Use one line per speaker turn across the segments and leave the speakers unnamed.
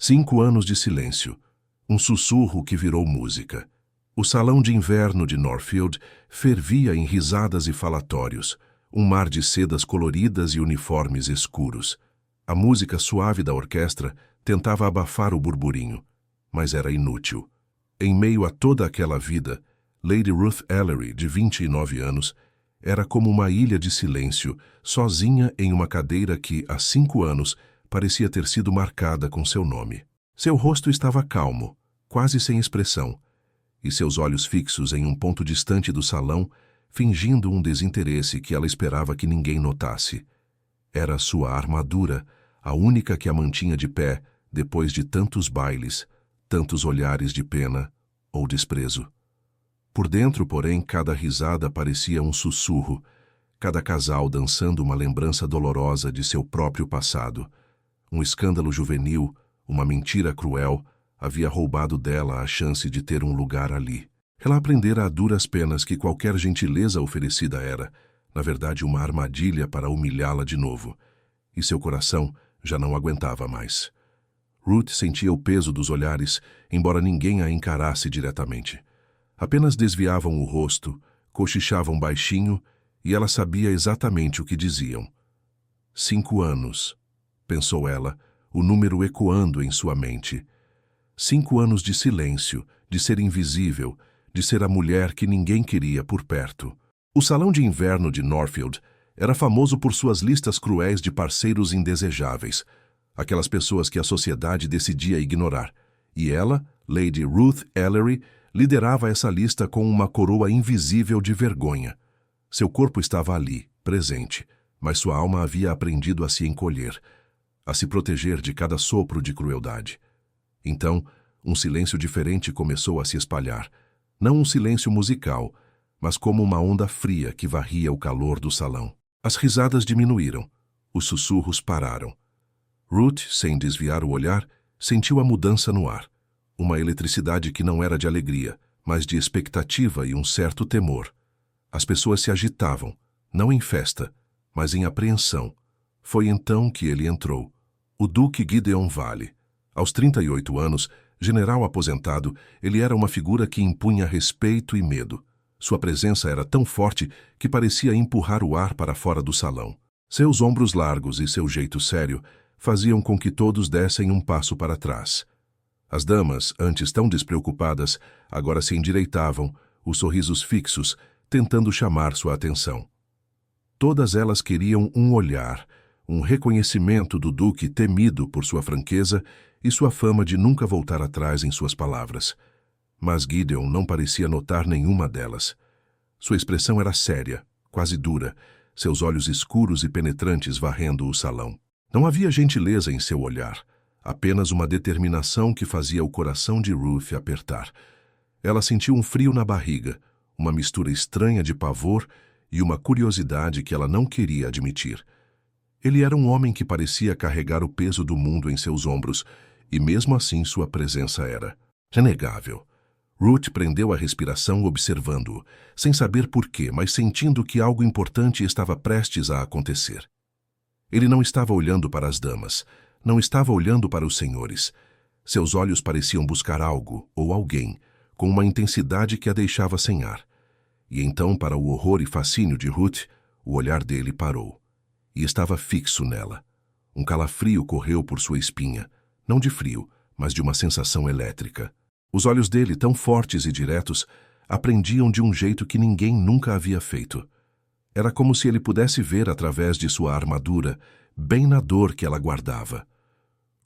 5 anos de silêncio. Um sussurro que virou música. O salão de inverno de Northfield fervia em risadas e falatórios, um mar de sedas coloridas e uniformes escuros. A música suave da orquestra tentava abafar o burburinho, mas era inútil. Em meio a toda aquela vida, Lady Ruth Ellery, de 29 anos, era como uma ilha de silêncio, sozinha em uma cadeira que, há 5 anos, parecia ter sido marcada com seu nome. Seu rosto estava calmo, quase sem expressão, e seus olhos fixos em um ponto distante do salão, fingindo um desinteresse que ela esperava que ninguém notasse. Era sua armadura, a única que a mantinha de pé depois de tantos bailes, tantos olhares de pena ou desprezo. Por dentro, porém, cada risada parecia um sussurro, cada casal dançando uma lembrança dolorosa de seu próprio passado. Um escândalo juvenil, uma mentira cruel, havia roubado dela a chance de ter um lugar ali. Ela aprendera a duras penas que qualquer gentileza oferecida era, na verdade, uma armadilha para humilhá-la de novo, e seu coração já não aguentava mais. Ruth sentia o peso dos olhares, embora ninguém a encarasse diretamente. Apenas desviavam o rosto, cochichavam baixinho, e ela sabia exatamente o que diziam. 5 anos, pensou ela, o número ecoando em sua mente. 5 anos de silêncio, de ser invisível, de ser a mulher que ninguém queria por perto. O salão de inverno de Northfield era famoso por suas listas cruéis de parceiros indesejáveis, aquelas pessoas que a sociedade decidia ignorar. E ela, Lady Ruth Ellery, liderava essa lista com uma coroa invisível de vergonha. Seu corpo estava ali, presente, mas sua alma havia aprendido a se encolher, a se proteger de cada sopro de crueldade. Então, um silêncio diferente começou a se espalhar, não um silêncio musical, mas como uma onda fria que varria o calor do salão. As risadas diminuíram, os sussurros pararam. Ruth, sem desviar o olhar, sentiu a mudança no ar, uma eletricidade que não era de alegria, mas de expectativa e um certo temor. As pessoas se agitavam, não em festa, mas em apreensão. Foi então que ele entrou. O Duque Gideon Vale. Aos 38 anos, general aposentado, ele era uma figura que impunha respeito e medo. Sua presença era tão forte que parecia empurrar o ar para fora do salão. Seus ombros largos e seu jeito sério faziam com que todos dessem um passo para trás. As damas, antes tão despreocupadas, agora se endireitavam, os sorrisos fixos, tentando chamar sua atenção. Todas elas queriam um olhar, um reconhecimento do Duque temido por sua franqueza e sua fama de nunca voltar atrás em suas palavras. Mas Gideon não parecia notar nenhuma delas. Sua expressão era séria, quase dura, seus olhos escuros e penetrantes varrendo o salão. Não havia gentileza em seu olhar, apenas uma determinação que fazia o coração de Ruth apertar. Ela sentiu um frio na barriga, uma mistura estranha de pavor e uma curiosidade que ela não queria admitir. Ele era um homem que parecia carregar o peso do mundo em seus ombros, e mesmo assim sua presença era inegável. Ruth prendeu a respiração observando-o, sem saber por quê, mas sentindo que algo importante estava prestes a acontecer. Ele não estava olhando para as damas, não estava olhando para os senhores. Seus olhos pareciam buscar algo, ou alguém, com uma intensidade que a deixava sem ar. E então, para o horror e fascínio de Ruth, o olhar dele parou. E estava fixo nela. Um calafrio correu por sua espinha, não de frio, mas de uma sensação elétrica. Os olhos dele, tão fortes e diretos, apreendiam de um jeito que ninguém nunca havia feito. Era como se ele pudesse ver através de sua armadura, bem na dor que ela guardava.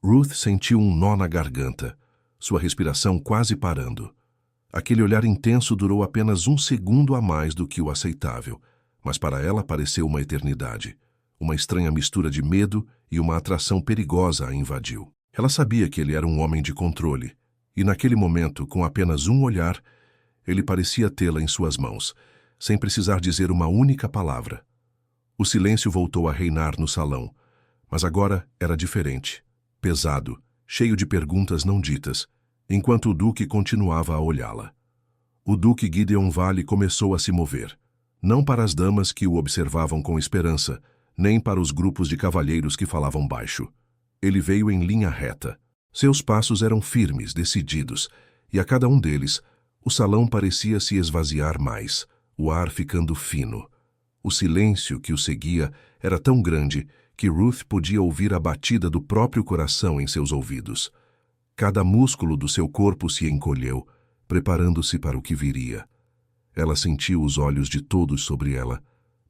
Ruth sentiu um nó na garganta, sua respiração quase parando. Aquele olhar intenso durou apenas 1 segundo a mais do que o aceitável, mas para ela pareceu uma eternidade. Uma estranha mistura de medo e uma atração perigosa a invadiu. Ela sabia que ele era um homem de controle, e naquele momento, com apenas um olhar, ele parecia tê-la em suas mãos, sem precisar dizer uma única palavra. O silêncio voltou a reinar no salão, mas agora era diferente, pesado, cheio de perguntas não ditas, enquanto o Duque continuava a olhá-la. O Duque Gideon Vale começou a se mover, não para as damas que o observavam com esperança, nem para os grupos de cavalheiros que falavam baixo. Ele veio em linha reta, Seus passos eram firmes, decididos, e a cada um deles, o salão parecia se esvaziar mais, o ar ficando fino. O silêncio que o seguia era tão grande que Ruth podia ouvir a batida do próprio coração em seus ouvidos. Cada músculo do seu corpo se encolheu, preparando-se para o que viria. Ela sentiu os olhos de todos sobre ela,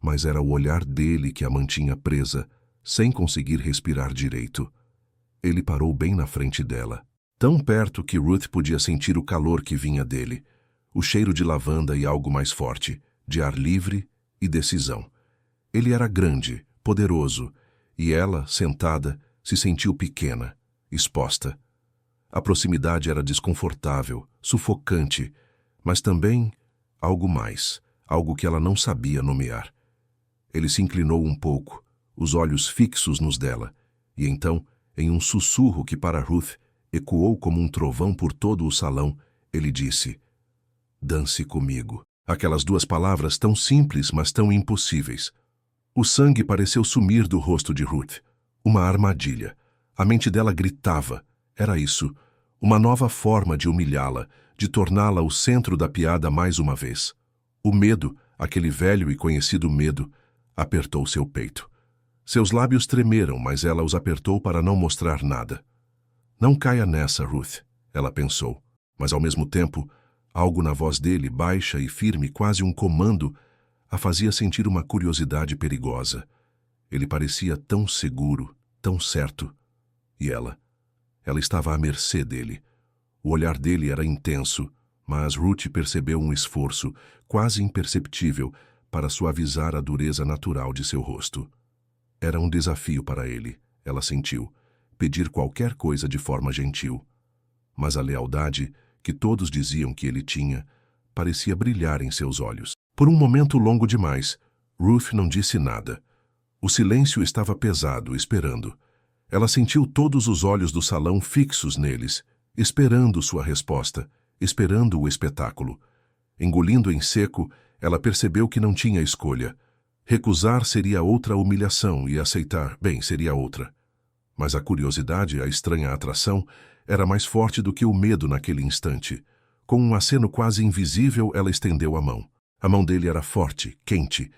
mas era o olhar dele que a mantinha presa, sem conseguir respirar direito. Ele parou bem na frente dela, tão perto que Ruth podia sentir o calor que vinha dele, o cheiro de lavanda e algo mais forte, de ar livre e decisão. Ele era grande, poderoso, e ela, sentada, se sentiu pequena, exposta. A proximidade era desconfortável, sufocante, mas também algo mais, algo que ela não sabia nomear. Ele se inclinou um pouco, os olhos fixos nos dela, e então, em um sussurro que para Ruth ecoou como um trovão por todo o salão, ele disse: "Dance comigo." Aquelas duas palavras tão simples, mas tão impossíveis. O sangue pareceu sumir do rosto de Ruth. Uma armadilha. A mente dela gritava. Era isso. Uma nova forma de humilhá-la, de torná-la o centro da piada mais uma vez. O medo, aquele velho e conhecido medo, apertou seu peito. Seus lábios tremeram, mas ela os apertou para não mostrar nada. "Não caia nessa, Ruth", ela pensou, mas ao mesmo tempo, algo na voz dele, baixa e firme, quase um comando, a fazia sentir uma curiosidade perigosa. Ele parecia tão seguro, tão certo. E ela estava à mercê dele. O olhar dele era intenso, mas Ruth percebeu um esforço, quase imperceptível, para suavizar a dureza natural de seu rosto. Era um desafio para ele, ela sentiu, pedir qualquer coisa de forma gentil. Mas a lealdade, que todos diziam que ele tinha, parecia brilhar em seus olhos. Por um momento longo demais, Ruth não disse nada. O silêncio estava pesado, esperando. Ela sentiu todos os olhos do salão fixos neles, esperando sua resposta, esperando o espetáculo. Engolindo em seco, ela percebeu que não tinha escolha. Recusar seria outra humilhação e aceitar, bem, seria outra. Mas a curiosidade, a estranha atração, era mais forte do que o medo naquele instante. Com um aceno quase invisível, ela estendeu a mão. A mão dele era forte, quente,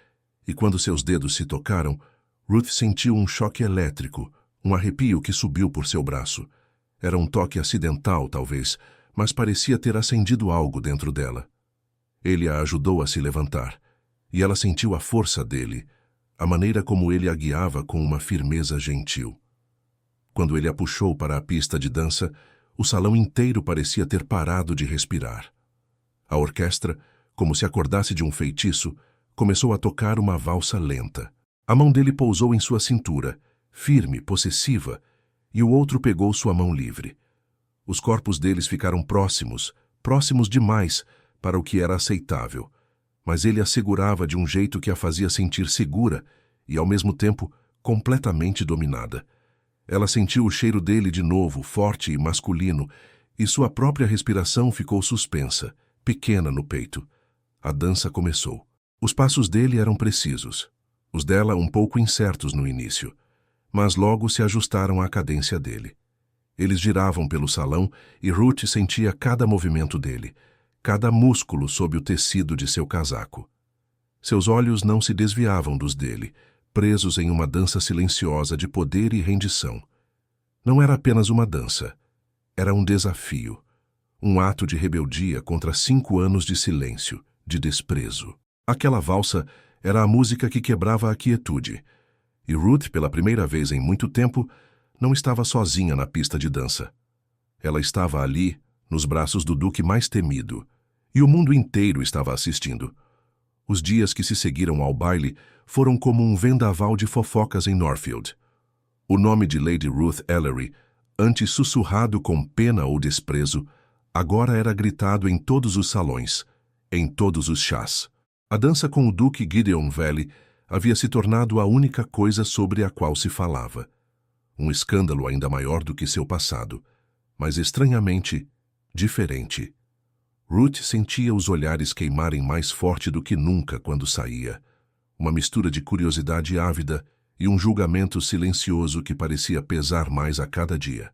e quando seus dedos se tocaram, Ruth sentiu um choque elétrico, um arrepio que subiu por seu braço. Era um toque acidental, talvez, mas parecia ter acendido algo dentro dela. Ele a ajudou a se levantar, e ela sentiu a força dele, a maneira como ele a guiava com uma firmeza gentil. Quando ele a puxou para a pista de dança, o salão inteiro parecia ter parado de respirar. A orquestra, como se acordasse de um feitiço, começou a tocar uma valsa lenta. A mão dele pousou em sua cintura, firme, possessiva, e o outro pegou sua mão livre. Os corpos deles ficaram próximos, próximos demais para o que era aceitável, mas ele a segurava de um jeito que a fazia sentir segura e, ao mesmo tempo, completamente dominada. Ela sentiu o cheiro dele de novo, forte e masculino, e sua própria respiração ficou suspensa, pequena no peito. A dança começou. Os passos dele eram precisos, os dela um pouco incertos no início, mas logo se ajustaram à cadência dele. Eles giravam pelo salão e Ruth sentia cada movimento dele, cada músculo sob o tecido de seu casaco. Seus olhos não se desviavam dos dele, presos em uma dança silenciosa de poder e rendição. Não era apenas uma dança, era um desafio, um ato de rebeldia contra 5 anos de silêncio, de desprezo. Aquela valsa era a música que quebrava a quietude, e Ruth, pela primeira vez em muito tempo, não estava sozinha na pista de dança. Ela estava ali, nos braços do duque mais temido, e o mundo inteiro estava assistindo. Os dias que se seguiram ao baile foram como um vendaval de fofocas em Northfield. O nome de Lady Ruth Ellery, antes sussurrado com pena ou desprezo, agora era gritado em todos os salões, em todos os chás. A dança com o duque Gideon Valley havia se tornado a única coisa sobre a qual se falava. Um escândalo ainda maior do que seu passado, mas estranhamente diferente. Ruth sentia os olhares queimarem mais forte do que nunca quando saía. Uma mistura de curiosidade ávida e um julgamento silencioso que parecia pesar mais a cada dia.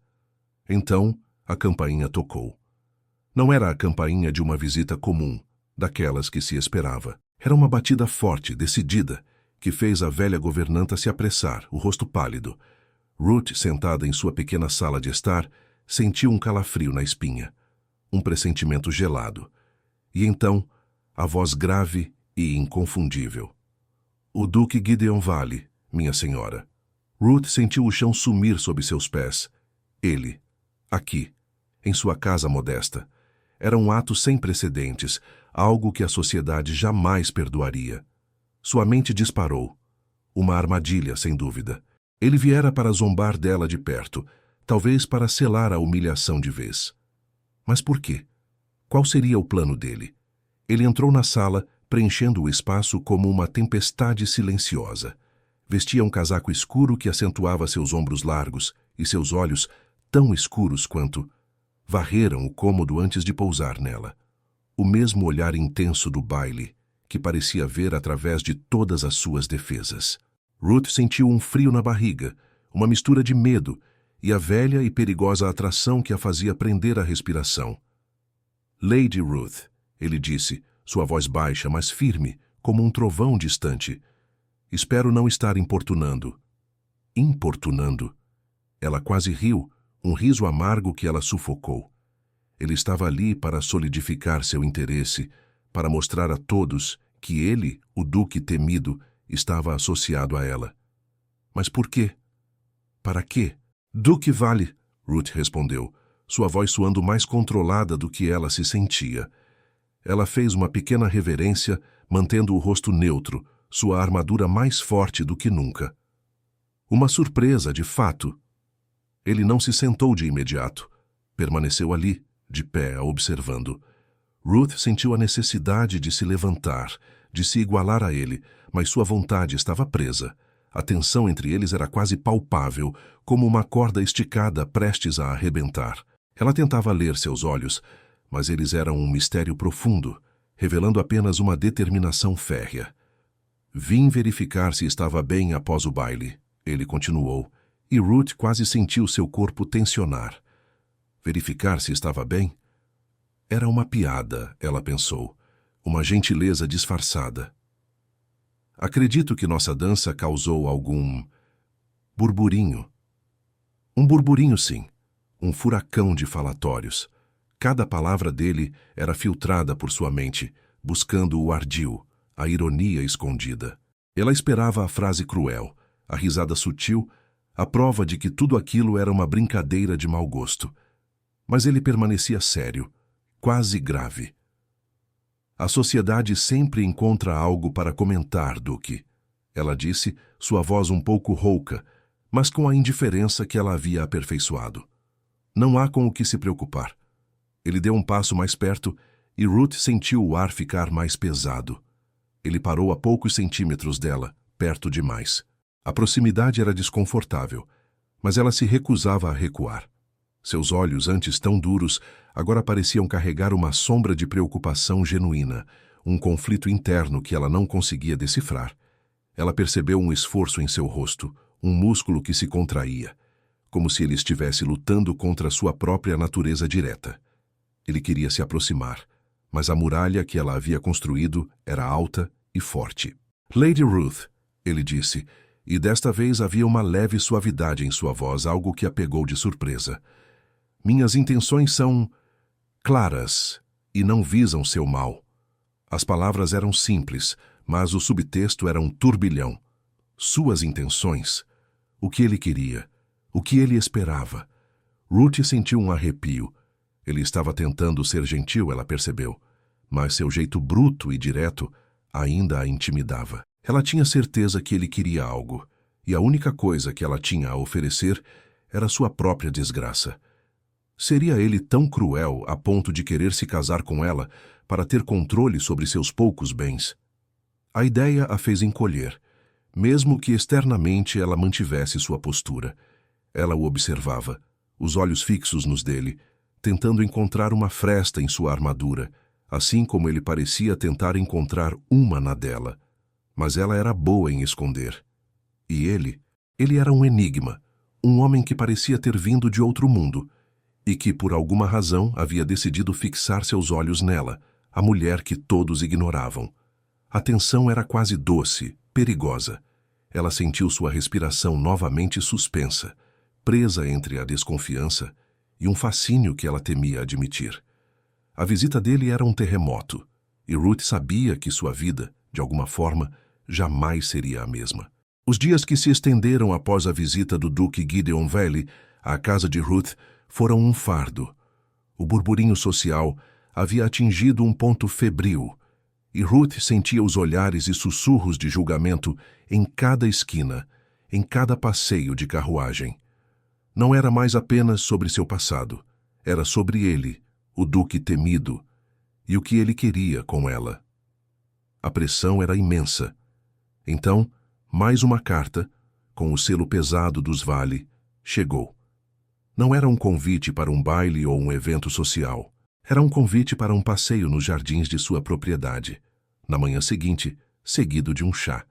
Então, a campainha tocou. Não era a campainha de uma visita comum, daquelas que se esperava. Era uma batida forte, decidida, que fez a velha governanta se apressar, o rosto pálido. Ruth, sentada em sua pequena sala de estar, sentiu um calafrio na espinha, um pressentimento gelado. E então, a voz grave e inconfundível. O Duque Gideon Vale, minha senhora. Ruth sentiu o chão sumir sob seus pés. Ele, aqui, em sua casa modesta. Era um ato sem precedentes, algo que a sociedade jamais perdoaria. Sua mente disparou. Uma armadilha, sem dúvida. Ele viera para zombar dela de perto, talvez para selar a humilhação de vez. Mas por quê? Qual seria o plano dele? Ele entrou na sala, preenchendo o espaço como uma tempestade silenciosa. Vestia um casaco escuro que acentuava seus ombros largos e seus olhos, tão escuros quanto, varreram o cômodo antes de pousar nela. O mesmo olhar intenso do baile, que parecia ver através de todas as suas defesas. Ruth sentiu um frio na barriga, uma mistura de medo e a velha e perigosa atração que a fazia prender a respiração. Lady Ruth, ele disse, sua voz baixa, mas firme, como um trovão distante. Espero não estar importunando. Importunando? Ela quase riu, um riso amargo que ela sufocou. Ele estava ali para solidificar seu interesse, para mostrar a todos que ele, o duque temido, estava associado a ela. Mas por quê? Para quê? Duque Vale, Ruth respondeu, sua voz soando mais controlada do que ela se sentia. Ela fez uma pequena reverência, mantendo o rosto neutro, sua armadura mais forte do que nunca. Uma surpresa, de fato. Ele não se sentou de imediato. Permaneceu ali, de pé, a observando. Ruth sentiu a necessidade de se levantar, de se igualar a ele, mas sua vontade estava presa. A tensão entre eles era quase palpável, como uma corda esticada prestes a arrebentar. Ela tentava ler seus olhos, mas eles eram um mistério profundo, revelando apenas uma determinação férrea. Vim verificar se estava bem após o baile, ele continuou, e Ruth quase sentiu seu corpo tensionar. Verificar se estava bem? Era uma piada, ela pensou, uma gentileza disfarçada. Acredito que nossa dança causou algum burburinho. Um burburinho, sim, um furacão de falatórios. Cada palavra dele era filtrada por sua mente, buscando o ardil, a ironia escondida. Ela esperava a frase cruel, a risada sutil, a prova de que tudo aquilo era uma brincadeira de mau gosto. Mas ele permanecia sério, quase grave. A sociedade sempre encontra algo para comentar, Duque, ela disse, sua voz um pouco rouca, mas com a indiferença que ela havia aperfeiçoado. Não há com o que se preocupar. Ele deu um passo mais perto e Ruth sentiu o ar ficar mais pesado. Ele parou a poucos centímetros dela, perto demais. A proximidade era desconfortável, mas ela se recusava a recuar. Seus olhos, antes tão duros, agora pareciam carregar uma sombra de preocupação genuína, um conflito interno que ela não conseguia decifrar. Ela percebeu um esforço em seu rosto, um músculo que se contraía, como se ele estivesse lutando contra sua própria natureza direta. Ele queria se aproximar, mas a muralha que ela havia construído era alta e forte. Lady Ruth, ele disse, e desta vez havia uma leve suavidade em sua voz, algo que a pegou de surpresa. Minhas intenções são claras e não visam seu mal. As palavras eram simples, mas o subtexto era um turbilhão. Suas intenções, o que ele queria, o que ele esperava. Ruth sentiu um arrepio. Ele estava tentando ser gentil, ela percebeu, mas seu jeito bruto e direto ainda a intimidava. Ela tinha certeza que ele queria algo, e a única coisa que ela tinha a oferecer era sua própria desgraça. Seria ele tão cruel a ponto de querer se casar com ela para ter controle sobre seus poucos bens? A ideia a fez encolher, mesmo que externamente ela mantivesse sua postura. Ela o observava, os olhos fixos nos dele, tentando encontrar uma fresta em sua armadura, assim como ele parecia tentar encontrar uma na dela. Mas ela era boa em esconder. E ele era um enigma, um homem que parecia ter vindo de outro mundo, e que, por alguma razão, havia decidido fixar seus olhos nela, a mulher que todos ignoravam. A tensão era quase doce, perigosa. Ela sentiu sua respiração novamente suspensa, presa entre a desconfiança e um fascínio que ela temia admitir. A visita dele era um terremoto, e Ruth sabia que sua vida, de alguma forma, jamais seria a mesma. Os dias que se estenderam após a visita do Duque Gideon Valley à casa de Ruth foram um fardo. O burburinho social havia atingido um ponto febril, e Ruth sentia os olhares e sussurros de julgamento em cada esquina, em cada passeio de carruagem. Não era mais apenas sobre seu passado, era sobre ele, o Duque temido, e o que ele queria com ela. A pressão era imensa. Então, mais uma carta, com o selo pesado dos Vale, chegou. Não era um convite para um baile ou um evento social. Era um convite para um passeio nos jardins de sua propriedade, na manhã seguinte, seguido de um chá.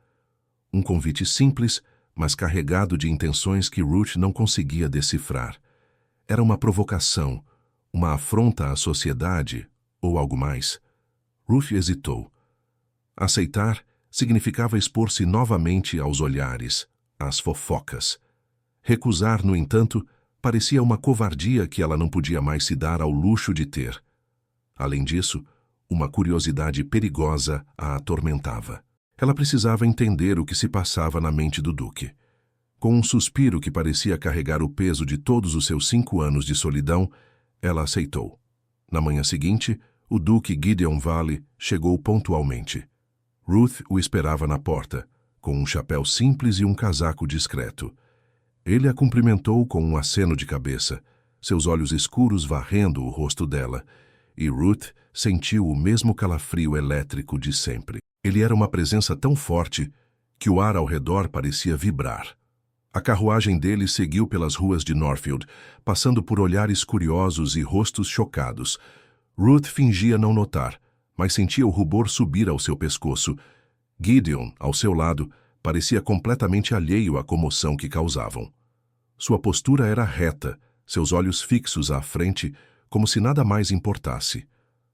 Um convite simples, mas carregado de intenções que Ruth não conseguia decifrar. Era uma provocação, uma afronta à sociedade, ou algo mais. Ruth hesitou. Aceitar significava expor-se novamente aos olhares, às fofocas. Recusar, no entanto, parecia uma covardia que ela não podia mais se dar ao luxo de ter. Além disso, uma curiosidade perigosa a atormentava. Ela precisava entender o que se passava na mente do Duque. Com um suspiro que parecia carregar o peso de todos os seus 5 anos de solidão, ela aceitou. Na manhã seguinte, o Duque Gideon Valley chegou pontualmente. Ruth o esperava na porta, com um chapéu simples e um casaco discreto. Ele a cumprimentou com um aceno de cabeça, seus olhos escuros varrendo o rosto dela, e Ruth sentiu o mesmo calafrio elétrico de sempre. Ele era uma presença tão forte que o ar ao redor parecia vibrar. A carruagem dele seguiu pelas ruas de Northfield, passando por olhares curiosos e rostos chocados. Ruth fingia não notar, mas sentia o rubor subir ao seu pescoço. Gideon, ao seu lado, parecia completamente alheio à comoção que causavam. Sua postura era reta, seus olhos fixos à frente, como se nada mais importasse.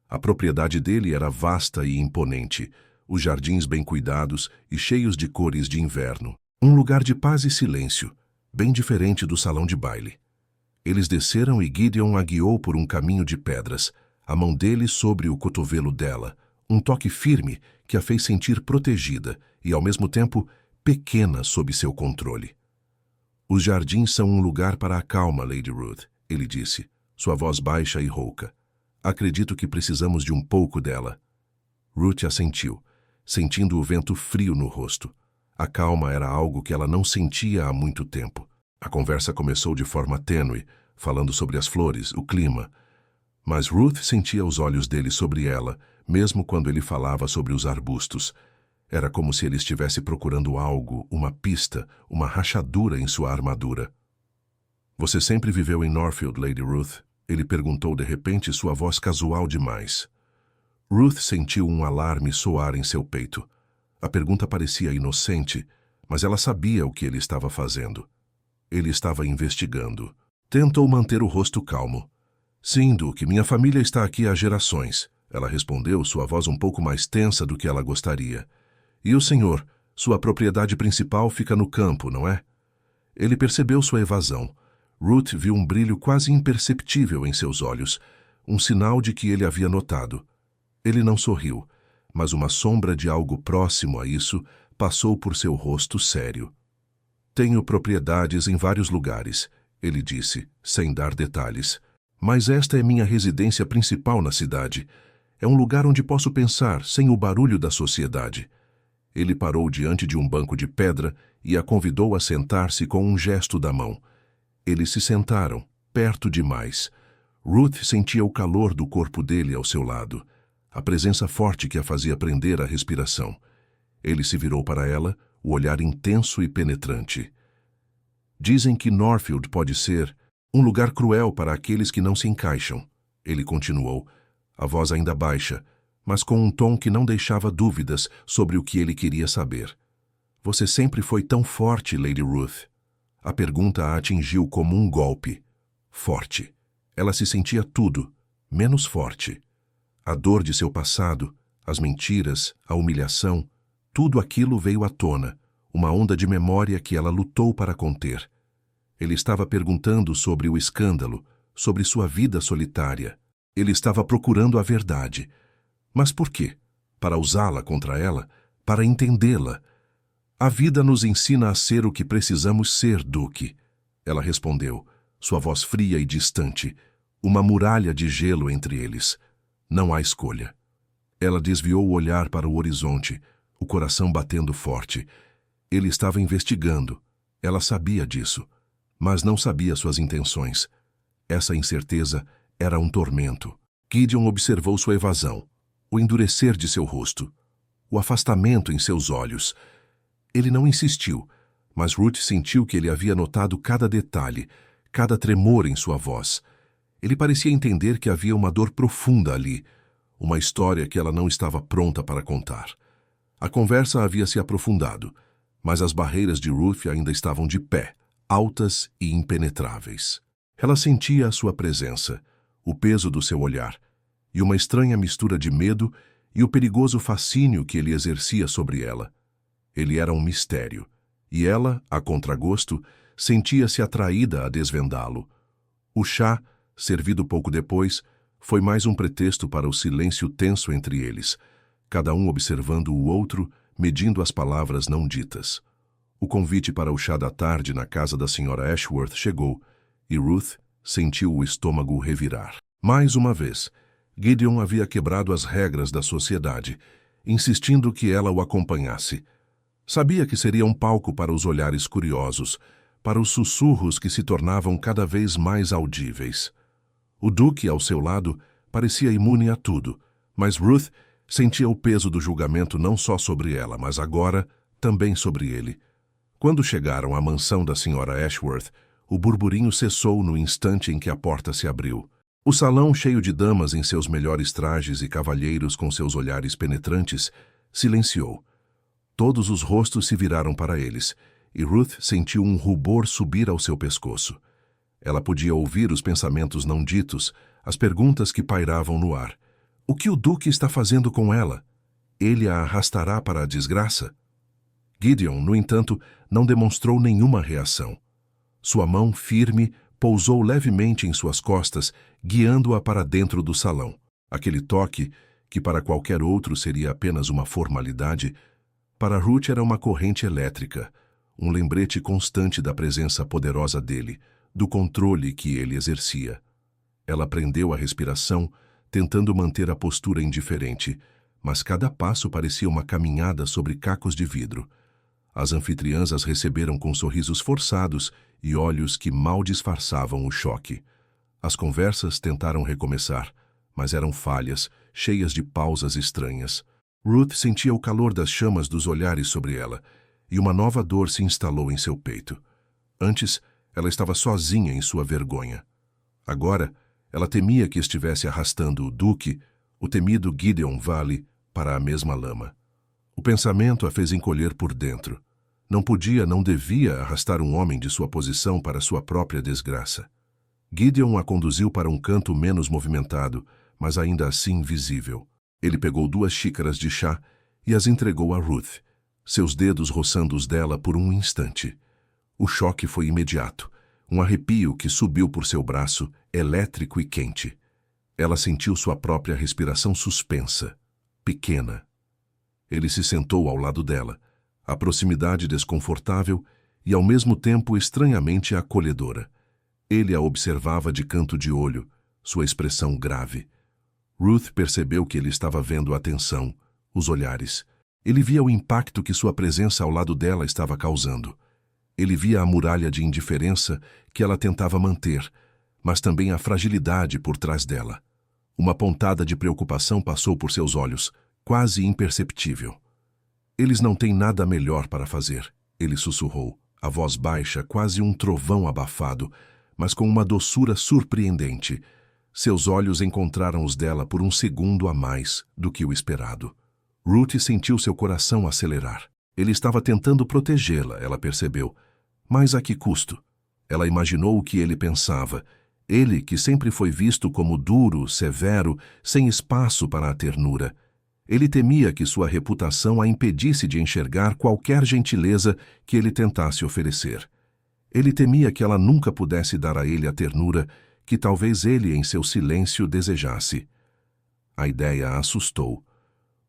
A propriedade dele era vasta e imponente, os jardins bem cuidados e cheios de cores de inverno. Um lugar de paz e silêncio, bem diferente do salão de baile. Eles desceram e Gideon a guiou por um caminho de pedras, a mão dele sobre o cotovelo dela, um toque firme que a fez sentir protegida e, ao mesmo tempo, pequena sob seu controle. Os jardins são um lugar para a calma, Lady Ruth, ele disse, sua voz baixa e rouca. Acredito que precisamos de um pouco dela. Ruth assentiu, sentindo o vento frio no rosto. A calma era algo que ela não sentia há muito tempo. A conversa começou de forma tênue, falando sobre as flores, o clima. Mas Ruth sentia os olhos dele sobre ela, mesmo quando ele falava sobre os arbustos. Era como se ele estivesse procurando algo, uma pista, uma rachadura em sua armadura. Você sempre viveu em Northfield, Lady Ruth? Ele perguntou de repente, sua voz casual demais. Ruth sentiu um alarme soar em seu peito. A pergunta parecia inocente, mas ela sabia o que ele estava fazendo. Ele estava investigando. Tentou manter o rosto calmo. Sim, Duque, minha família está aqui há gerações. Ela respondeu, sua voz um pouco mais tensa do que ela gostaria. E o senhor, sua propriedade principal fica no campo, não é? Ele percebeu sua evasão. Ruth viu um brilho quase imperceptível em seus olhos, um sinal de que ele havia notado. Ele não sorriu, mas uma sombra de algo próximo a isso passou por seu rosto sério. Tenho propriedades em vários lugares, ele disse, sem dar detalhes. Mas esta é minha residência principal na cidade. É um lugar onde posso pensar, sem o barulho da sociedade. Ele parou diante de um banco de pedra e a convidou a sentar-se com um gesto da mão. Eles se sentaram, perto demais. Ruth sentia o calor do corpo dele ao seu lado, a presença forte que a fazia prender a respiração. Ele se virou para ela, o olhar intenso e penetrante. Dizem que Northfield pode ser um lugar cruel para aqueles que não se encaixam, ele continuou, a voz ainda baixa, mas com um tom que não deixava dúvidas sobre o que ele queria saber. Você sempre foi tão forte, Lady Ruth. A pergunta a atingiu como um golpe. Forte. Ela se sentia tudo, menos forte. A dor de seu passado, as mentiras, a humilhação, tudo aquilo veio à tona, uma onda de memória que ela lutou para conter. Ele estava perguntando sobre o escândalo, sobre sua vida solitária. Ele estava procurando a verdade. Mas por quê? Para usá-la contra ela? Para entendê-la? A vida nos ensina a ser o que precisamos ser, Duque. Ela respondeu, sua voz fria e distante, uma muralha de gelo entre eles. Não há escolha. Ela desviou o olhar para o horizonte, o coração batendo forte. Ele estava investigando. Ela sabia disso, mas não sabia suas intenções. Essa incerteza era um tormento. Gideon observou sua evasão, o endurecer de seu rosto, o afastamento em seus olhos. Ele não insistiu, mas Ruth sentiu que ele havia notado cada detalhe, cada tremor em sua voz. Ele parecia entender que havia uma dor profunda ali, uma história que ela não estava pronta para contar. A conversa havia se aprofundado, mas as barreiras de Ruth ainda estavam de pé, altas e impenetráveis. Ela sentia a sua presença, o peso do seu olhar, e uma estranha mistura de medo e o perigoso fascínio que ele exercia sobre ela. Ele era um mistério, e ela, a contragosto, sentia-se atraída a desvendá-lo. O chá, servido pouco depois, foi mais um pretexto para o silêncio tenso entre eles, cada um observando o outro, medindo as palavras não ditas. O convite para o chá da tarde na casa da Sra. Ashworth chegou, e Ruth sentiu o estômago revirar. Mais uma vez, Gideon havia quebrado as regras da sociedade, insistindo que ela o acompanhasse. Sabia que seria um palco para os olhares curiosos, para os sussurros que se tornavam cada vez mais audíveis. O Duque, ao seu lado, parecia imune a tudo, mas Ruth sentia o peso do julgamento não só sobre ela, mas agora também sobre ele. Quando chegaram à mansão da Sra. Ashworth, o burburinho cessou no instante em que a porta se abriu. O salão, cheio de damas em seus melhores trajes e cavalheiros com seus olhares penetrantes, silenciou. Todos os rostos se viraram para eles, e Ruth sentiu um rubor subir ao seu pescoço. Ela podia ouvir os pensamentos não ditos, as perguntas que pairavam no ar. O que o Duque está fazendo com ela? Ele a arrastará para a desgraça? Gideon, no entanto, não demonstrou nenhuma reação. Sua mão firme pousou levemente em suas costas, guiando-a para dentro do salão. Aquele toque, que para qualquer outro seria apenas uma formalidade, para Ruth era uma corrente elétrica, um lembrete constante da presença poderosa dele, do controle que ele exercia. Ela prendeu a respiração, tentando manter a postura indiferente, mas cada passo parecia uma caminhada sobre cacos de vidro. As anfitriãs as receberam com sorrisos forçados e olhos que mal disfarçavam o choque. As conversas tentaram recomeçar, mas eram falhas, cheias de pausas estranhas. Ruth sentia o calor das chamas dos olhares sobre ela, e uma nova dor se instalou em seu peito. Antes, ela estava sozinha em sua vergonha. Agora, ela temia que estivesse arrastando o Duque, o temido Gideon Valley, para a mesma lama. O pensamento a fez encolher por dentro. Não podia, não devia arrastar um homem de sua posição para sua própria desgraça. Gideon a conduziu para um canto menos movimentado, mas ainda assim visível. Ele pegou 2 xícaras de chá e as entregou a Ruth, seus dedos roçando os dela por um instante. O choque foi imediato, um arrepio que subiu por seu braço, elétrico e quente. Ela sentiu sua própria respiração suspensa, pequena. Ele se sentou ao lado dela, a proximidade desconfortável e ao mesmo tempo estranhamente acolhedora. Ele a observava de canto de olho, sua expressão grave. Ruth percebeu que ele estava vendo a atenção, os olhares. Ele via o impacto que sua presença ao lado dela estava causando. Ele via a muralha de indiferença que ela tentava manter, mas também a fragilidade por trás dela. Uma pontada de preocupação passou por seus olhos, quase imperceptível. Eles não têm nada melhor para fazer, ele sussurrou, a voz baixa, quase um trovão abafado, mas com uma doçura surpreendente. Seus olhos encontraram os dela por um segundo a mais do que o esperado. Ruth sentiu seu coração acelerar. Ele estava tentando protegê-la, ela percebeu. Mas a que custo? Ela imaginou o que ele pensava. Ele, que sempre foi visto como duro, severo, sem espaço para a ternura. Ele temia que sua reputação a impedisse de enxergar qualquer gentileza que ele tentasse oferecer. Ele temia que ela nunca pudesse dar a ele a ternura que talvez ele, em seu silêncio, desejasse. A ideia a assustou.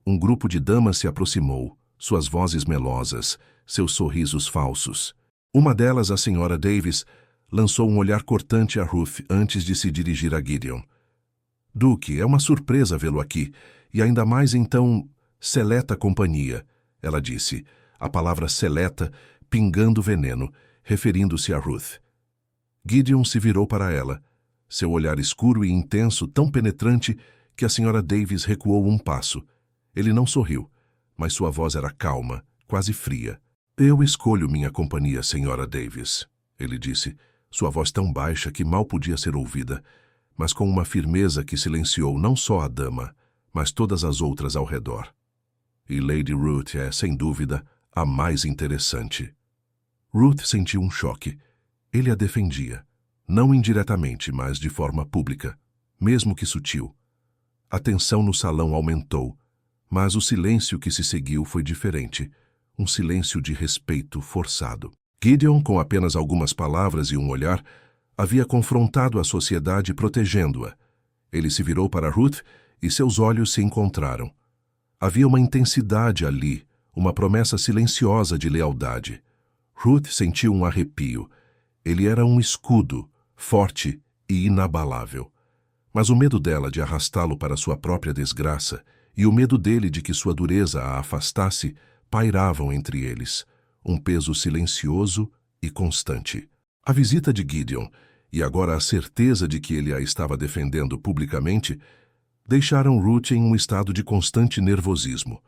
Um grupo de damas se aproximou, suas vozes melosas, seus sorrisos falsos. Uma delas, a senhora Davis, lançou um olhar cortante a Ruth antes de se dirigir a Gideon. Duque, é uma surpresa vê-lo aqui, e ainda mais então, seleta companhia, ela disse, a palavra seleta pingando veneno, referindo-se a Ruth. Gideon se virou para ela, seu olhar escuro e intenso tão penetrante que a senhora Davis recuou um passo. Ele não sorriu, mas sua voz era calma, quase fria. Eu escolho minha companhia, senhora Davis, ele disse, sua voz tão baixa que mal podia ser ouvida, mas com uma firmeza que silenciou não só a dama, mas todas as outras ao redor. E Lady Ruth é, sem dúvida, a mais interessante. Ruth sentiu um choque. Ele a defendia, não indiretamente, mas de forma pública, mesmo que sutil. A tensão no salão aumentou, mas o silêncio que se seguiu foi diferente, um silêncio de respeito forçado. Gideon, com apenas algumas palavras e um olhar, havia confrontado a sociedade protegendo-a. Ele se virou para Ruth e seus olhos se encontraram. Havia uma intensidade ali, uma promessa silenciosa de lealdade. Ruth sentiu um arrepio. Ele era um escudo, forte e inabalável. Mas o medo dela de arrastá-lo para sua própria desgraça e o medo dele de que sua dureza a afastasse pairavam entre eles, um peso silencioso e constante. A visita de Gideon, e agora a certeza de que ele a estava defendendo publicamente, deixaram Ruth em um estado de constante nervosismo.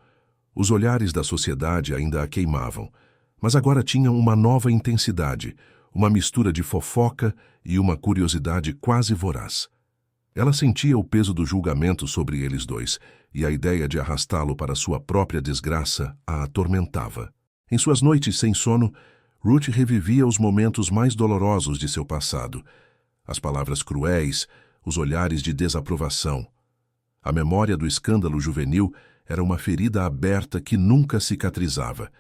Os olhares da sociedade ainda a queimavam, mas agora tinham uma nova intensidade, uma mistura de fofoca e uma curiosidade quase voraz. Ela sentia o peso do julgamento sobre eles dois, e a ideia de arrastá-lo para sua própria desgraça a atormentava. Em suas noites sem sono, Ruth revivia os momentos mais dolorosos de seu passado, as palavras cruéis, os olhares de desaprovação. A memória do escândalo juvenil era uma ferida aberta que nunca cicatrizava,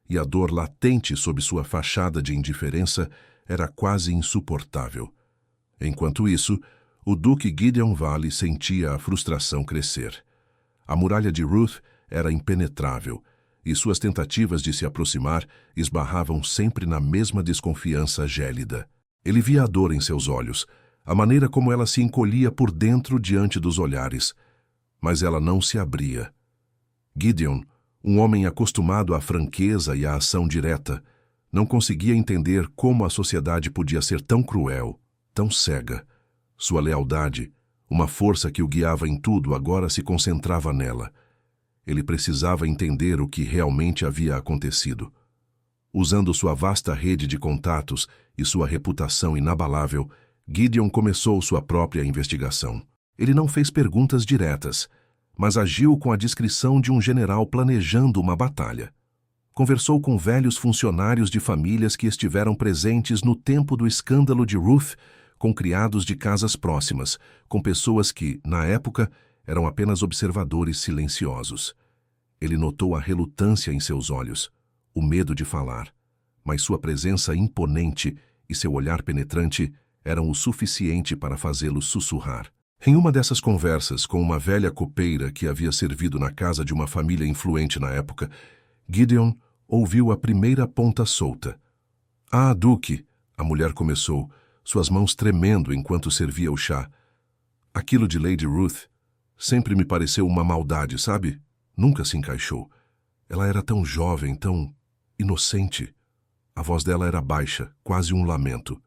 e a dor latente sob sua fachada de indiferença era quase insuportável. Enquanto isso, o Duque Gideon Valley sentia a frustração crescer. A muralha de Ruth era impenetrável, e suas tentativas de se aproximar esbarravam sempre na mesma desconfiança gélida. Ele via a dor em seus olhos, a maneira como ela se encolhia por dentro diante dos olhares, mas ela não se abria. Gideon, um homem acostumado à franqueza e à ação direta, não conseguia entender como a sociedade podia ser tão cruel, tão cega. Sua lealdade, uma força que o guiava em tudo, agora se concentrava nela. Ele precisava entender o que realmente havia acontecido. Usando sua vasta rede de contatos e sua reputação inabalável, Gideon começou sua própria investigação. Ele não fez perguntas diretas, mas agiu com a discrição de um general planejando uma batalha. Conversou com velhos funcionários de famílias que estiveram presentes no tempo do escândalo de Ruth, com criados de casas próximas, com pessoas que, na época, eram apenas observadores silenciosos. Ele notou a relutância em seus olhos, o medo de falar, mas sua presença imponente e seu olhar penetrante eram o suficiente para fazê-lo sussurrar. Em uma dessas conversas com uma velha copeira que havia servido na casa de uma família influente na época, Gideon ouviu a primeira ponta solta. "Ah, Duque", a mulher começou, suas mãos tremendo enquanto servia o chá. "Aquilo de Lady Ruth sempre me pareceu uma maldade, sabe? Nunca se encaixou. Ela era tão jovem, tão inocente." A voz dela era baixa, quase um lamento.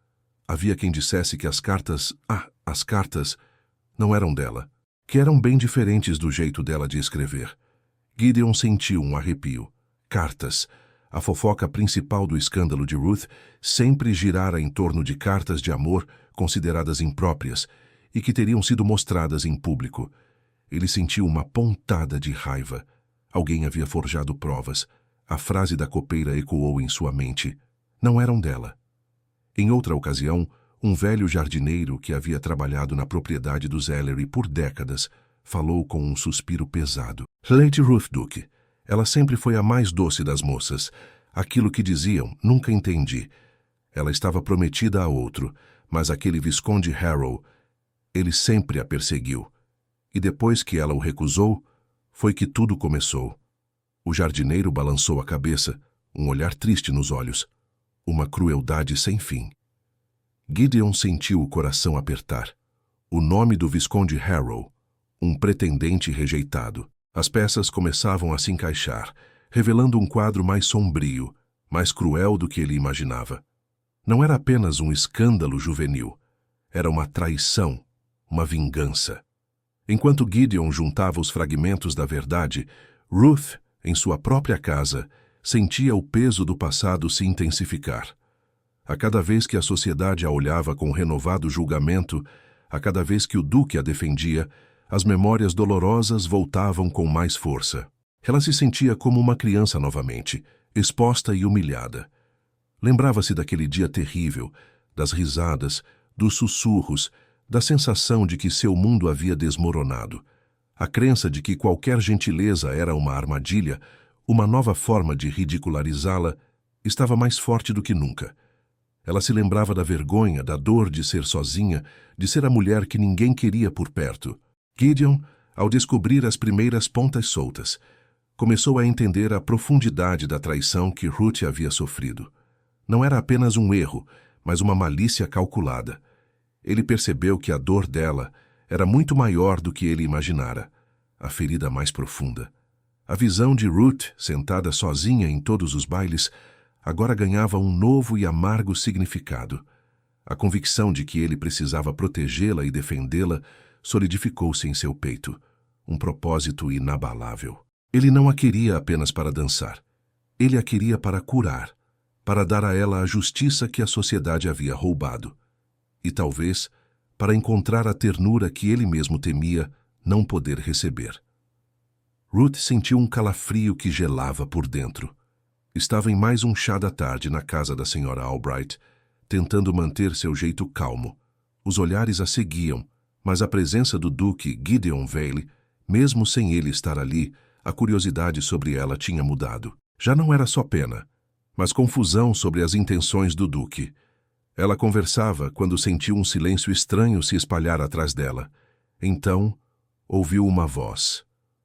Havia quem dissesse que as cartas não eram dela, que eram bem diferentes do jeito dela de escrever. Gideon sentiu um arrepio. Cartas. A fofoca principal do escândalo de Ruth sempre girara em torno de cartas de amor consideradas impróprias e que teriam sido mostradas em público. Ele sentiu uma pontada de raiva. Alguém havia forjado provas. A frase da copeira ecoou em sua mente. Não eram dela. Em outra ocasião, Um velho jardineiro que havia trabalhado na propriedade dos Ellery por décadas falou com um suspiro pesado. Lady Ruth Duke. Ela sempre foi a mais doce das moças. Aquilo que diziam, nunca entendi. Ela estava prometida a outro, mas aquele Visconde Harrow, ele sempre a perseguiu. E depois que ela o recusou, foi que tudo começou. O jardineiro balançou a cabeça, um olhar triste nos olhos. Uma crueldade sem fim. Gideon sentiu o coração apertar. O nome do Visconde Harrow, um pretendente rejeitado. As peças começavam a se encaixar, revelando um quadro mais sombrio, mais cruel do que ele imaginava. Não era apenas um escândalo juvenil. Era uma traição, uma vingança. Enquanto Gideon juntava os fragmentos da verdade, Ruth, em sua própria casa, sentia o peso do passado se intensificar. A cada vez que a sociedade a olhava com renovado julgamento, a cada vez que o Duque a defendia, as memórias dolorosas voltavam com mais força. Ela se sentia como uma criança novamente, exposta e humilhada. Lembrava-se daquele dia terrível, das risadas, dos sussurros, da sensação de que seu mundo havia desmoronado. A crença de que qualquer gentileza era uma armadilha, uma nova forma de ridicularizá-la, estava mais forte do que nunca. Ela se lembrava da vergonha, da dor de ser sozinha, de ser a mulher que ninguém queria por perto. Gideon, ao descobrir as primeiras pontas soltas, começou a entender a profundidade da traição que Ruth havia sofrido. Não era apenas um erro, mas uma malícia calculada. Ele percebeu que a dor dela era muito maior do que ele imaginara, a ferida mais profunda. A visão de Ruth, sentada sozinha em todos os bailes, agora ganhava um novo e amargo significado. A convicção de que ele precisava protegê-la e defendê-la solidificou-se em seu peito, um propósito inabalável. Ele não a queria apenas para dançar. Ele a queria para curar, para dar a ela a justiça que a sociedade havia roubado. E talvez para encontrar a ternura que ele mesmo temia não poder receber. Ruth sentiu um calafrio que gelava por dentro. Estava em mais um chá da tarde na casa da senhora Albright, tentando manter seu jeito calmo. Os olhares a seguiam, mas a presença do Duque Gideon Vale, mesmo sem ele estar ali, a curiosidade sobre ela tinha mudado. Já não era só pena, mas confusão sobre as intenções do Duque. Ela conversava quando sentiu um silêncio estranho se espalhar atrás dela. Então, ouviu uma voz.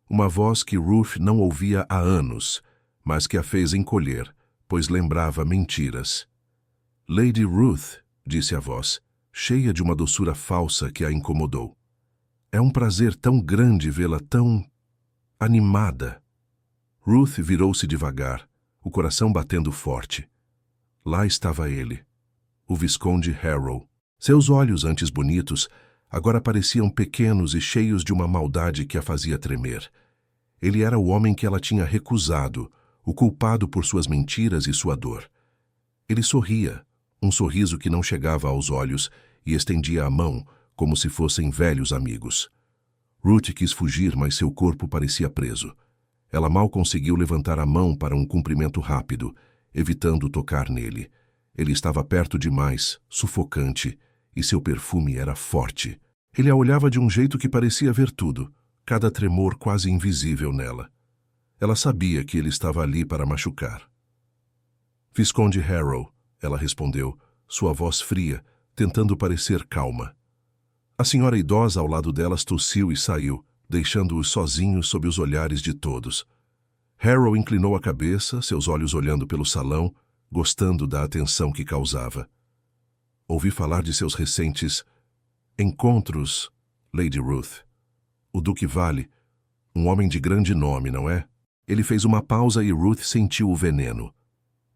Uma voz que Ruth não ouvia há anos, mas que a fez encolher, pois lembrava mentiras. Lady Ruth, disse a voz, cheia de uma doçura falsa que a incomodou. É um prazer tão grande vê-la tão animada. Ruth virou-se devagar, o coração batendo forte. Lá estava ele, o Visconde Harrow. Seus olhos, antes bonitos, agora pareciam pequenos e cheios de uma maldade que a fazia tremer. Ele era o homem que ela tinha recusado, o culpado por suas mentiras e sua dor. Ele sorria, um sorriso que não chegava aos olhos, e estendia a mão, como se fossem velhos amigos. Ruth quis fugir, mas seu corpo parecia preso. Ela mal conseguiu levantar a mão para um cumprimento rápido, evitando tocar nele. Ele estava perto demais, sufocante, e seu perfume era forte. Ele a olhava de um jeito que parecia ver tudo, cada tremor quase invisível nela. Ela sabia que ele estava ali para machucar. Visconde Harrow, ela respondeu, sua voz fria, tentando parecer calma. A senhora idosa ao lado delas tossiu e saiu, deixando-os sozinhos sob os olhares de todos. Harrow inclinou a cabeça, seus olhos olhando pelo salão, gostando da atenção que causava. Ouvi falar de seus recentes encontros, Lady Ruth. O Duque Vale, um homem de grande nome, não é? Ele fez uma pausa e Ruth sentiu o veneno.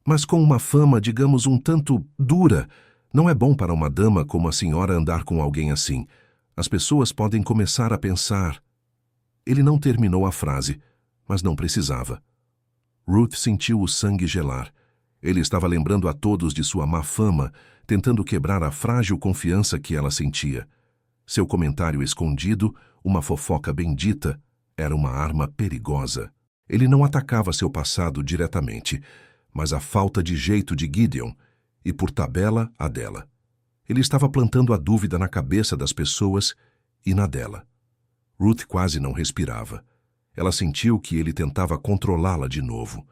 Mas com uma fama, digamos, um tanto dura, não é bom para uma dama como a senhora andar com alguém assim. As pessoas podem começar a pensar... Ele não terminou a frase, mas não precisava. Ruth sentiu o sangue gelar. Ele estava lembrando a todos de sua má fama, tentando quebrar a frágil confiança que ela sentia. Seu comentário escondido, uma fofoca bendita, era uma arma perigosa. Ele não atacava seu passado diretamente, mas a falta de jeito de Gideon, e por tabela a dela. Ele estava plantando a dúvida na cabeça das pessoas e na dela. Ruth quase não respirava. Ela sentiu que ele tentava controlá-la de novo.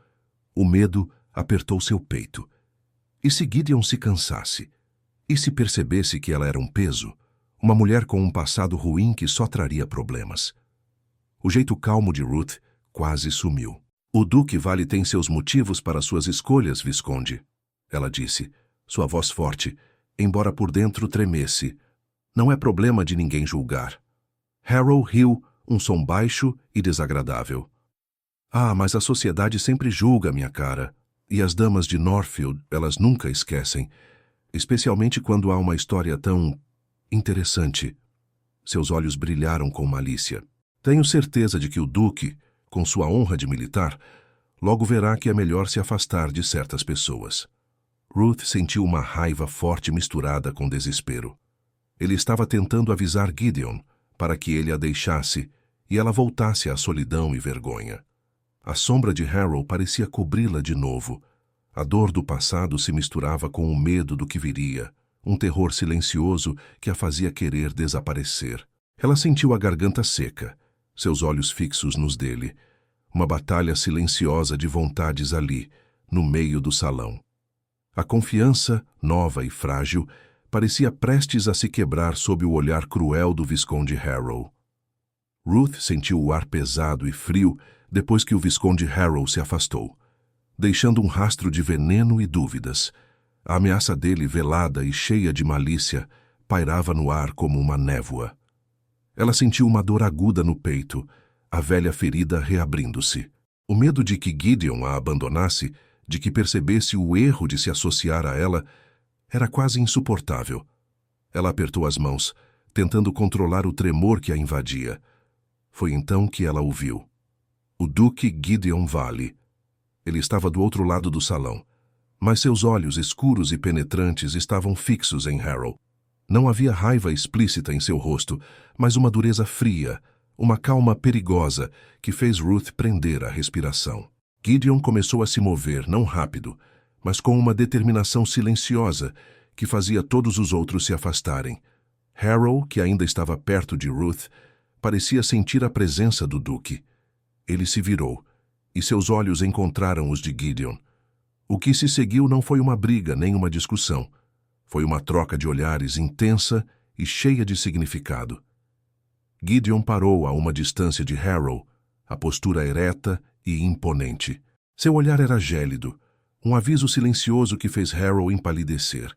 O medo apertou seu peito. E se Gideon se cansasse? E se percebesse que ela era um peso? Uma mulher com um passado ruim que só traria problemas. O jeito calmo de Ruth quase sumiu. O Duque Vale tem seus motivos para suas escolhas, Visconde, ela disse, sua voz forte, embora por dentro tremesse. Não é problema de ninguém julgar. Harrow riu, um som baixo e desagradável. Ah, mas a sociedade sempre julga, minha cara. E as damas de Northfield, elas nunca esquecem. Especialmente quando há uma história tão interessante. Seus olhos brilharam com malícia. Tenho certeza de que o Duque, com sua honra de militar, logo verá que é melhor se afastar de certas pessoas. Ruth sentiu uma raiva forte misturada com desespero. Ele estava tentando avisar Gideon para que ele a deixasse e ela voltasse à solidão e vergonha. A sombra de Harrow parecia cobri-la de novo. A dor do passado se misturava com o medo do que viria, um terror silencioso que a fazia querer desaparecer. Ela sentiu a garganta seca, seus olhos fixos nos dele, uma batalha silenciosa de vontades ali, no meio do salão. A confiança, nova e frágil, parecia prestes a se quebrar sob o olhar cruel do Visconde Harrow. Ruth sentiu o ar pesado e frio depois que o Visconde Harrow se afastou, deixando um rastro de veneno e dúvidas. A ameaça dele, velada e cheia de malícia, pairava no ar como uma névoa. Ela sentiu uma dor aguda no peito, a velha ferida reabrindo-se. O medo de que Gideon a abandonasse, de que percebesse o erro de se associar a ela, era quase insuportável. Ela apertou as mãos, tentando controlar o tremor que a invadia. Foi então que ela o viu. O Duque Gideon Vale. Ele estava do outro lado do salão, mas seus olhos escuros e penetrantes estavam fixos em Harrow. Não havia raiva explícita em seu rosto, mas uma dureza fria, uma calma perigosa que fez Ruth prender a respiração. Gideon começou a se mover, não rápido, mas com uma determinação silenciosa que fazia todos os outros se afastarem. Harrow, que ainda estava perto de Ruth, parecia sentir a presença do Duque. Ele se virou, e seus olhos encontraram os de Gideon. O que se seguiu não foi uma briga nem uma discussão. Foi uma troca de olhares intensa e cheia de significado. Gideon parou a uma distância de Harrow, a postura ereta e imponente. Seu olhar era gélido, um aviso silencioso que fez Harrow empalidecer.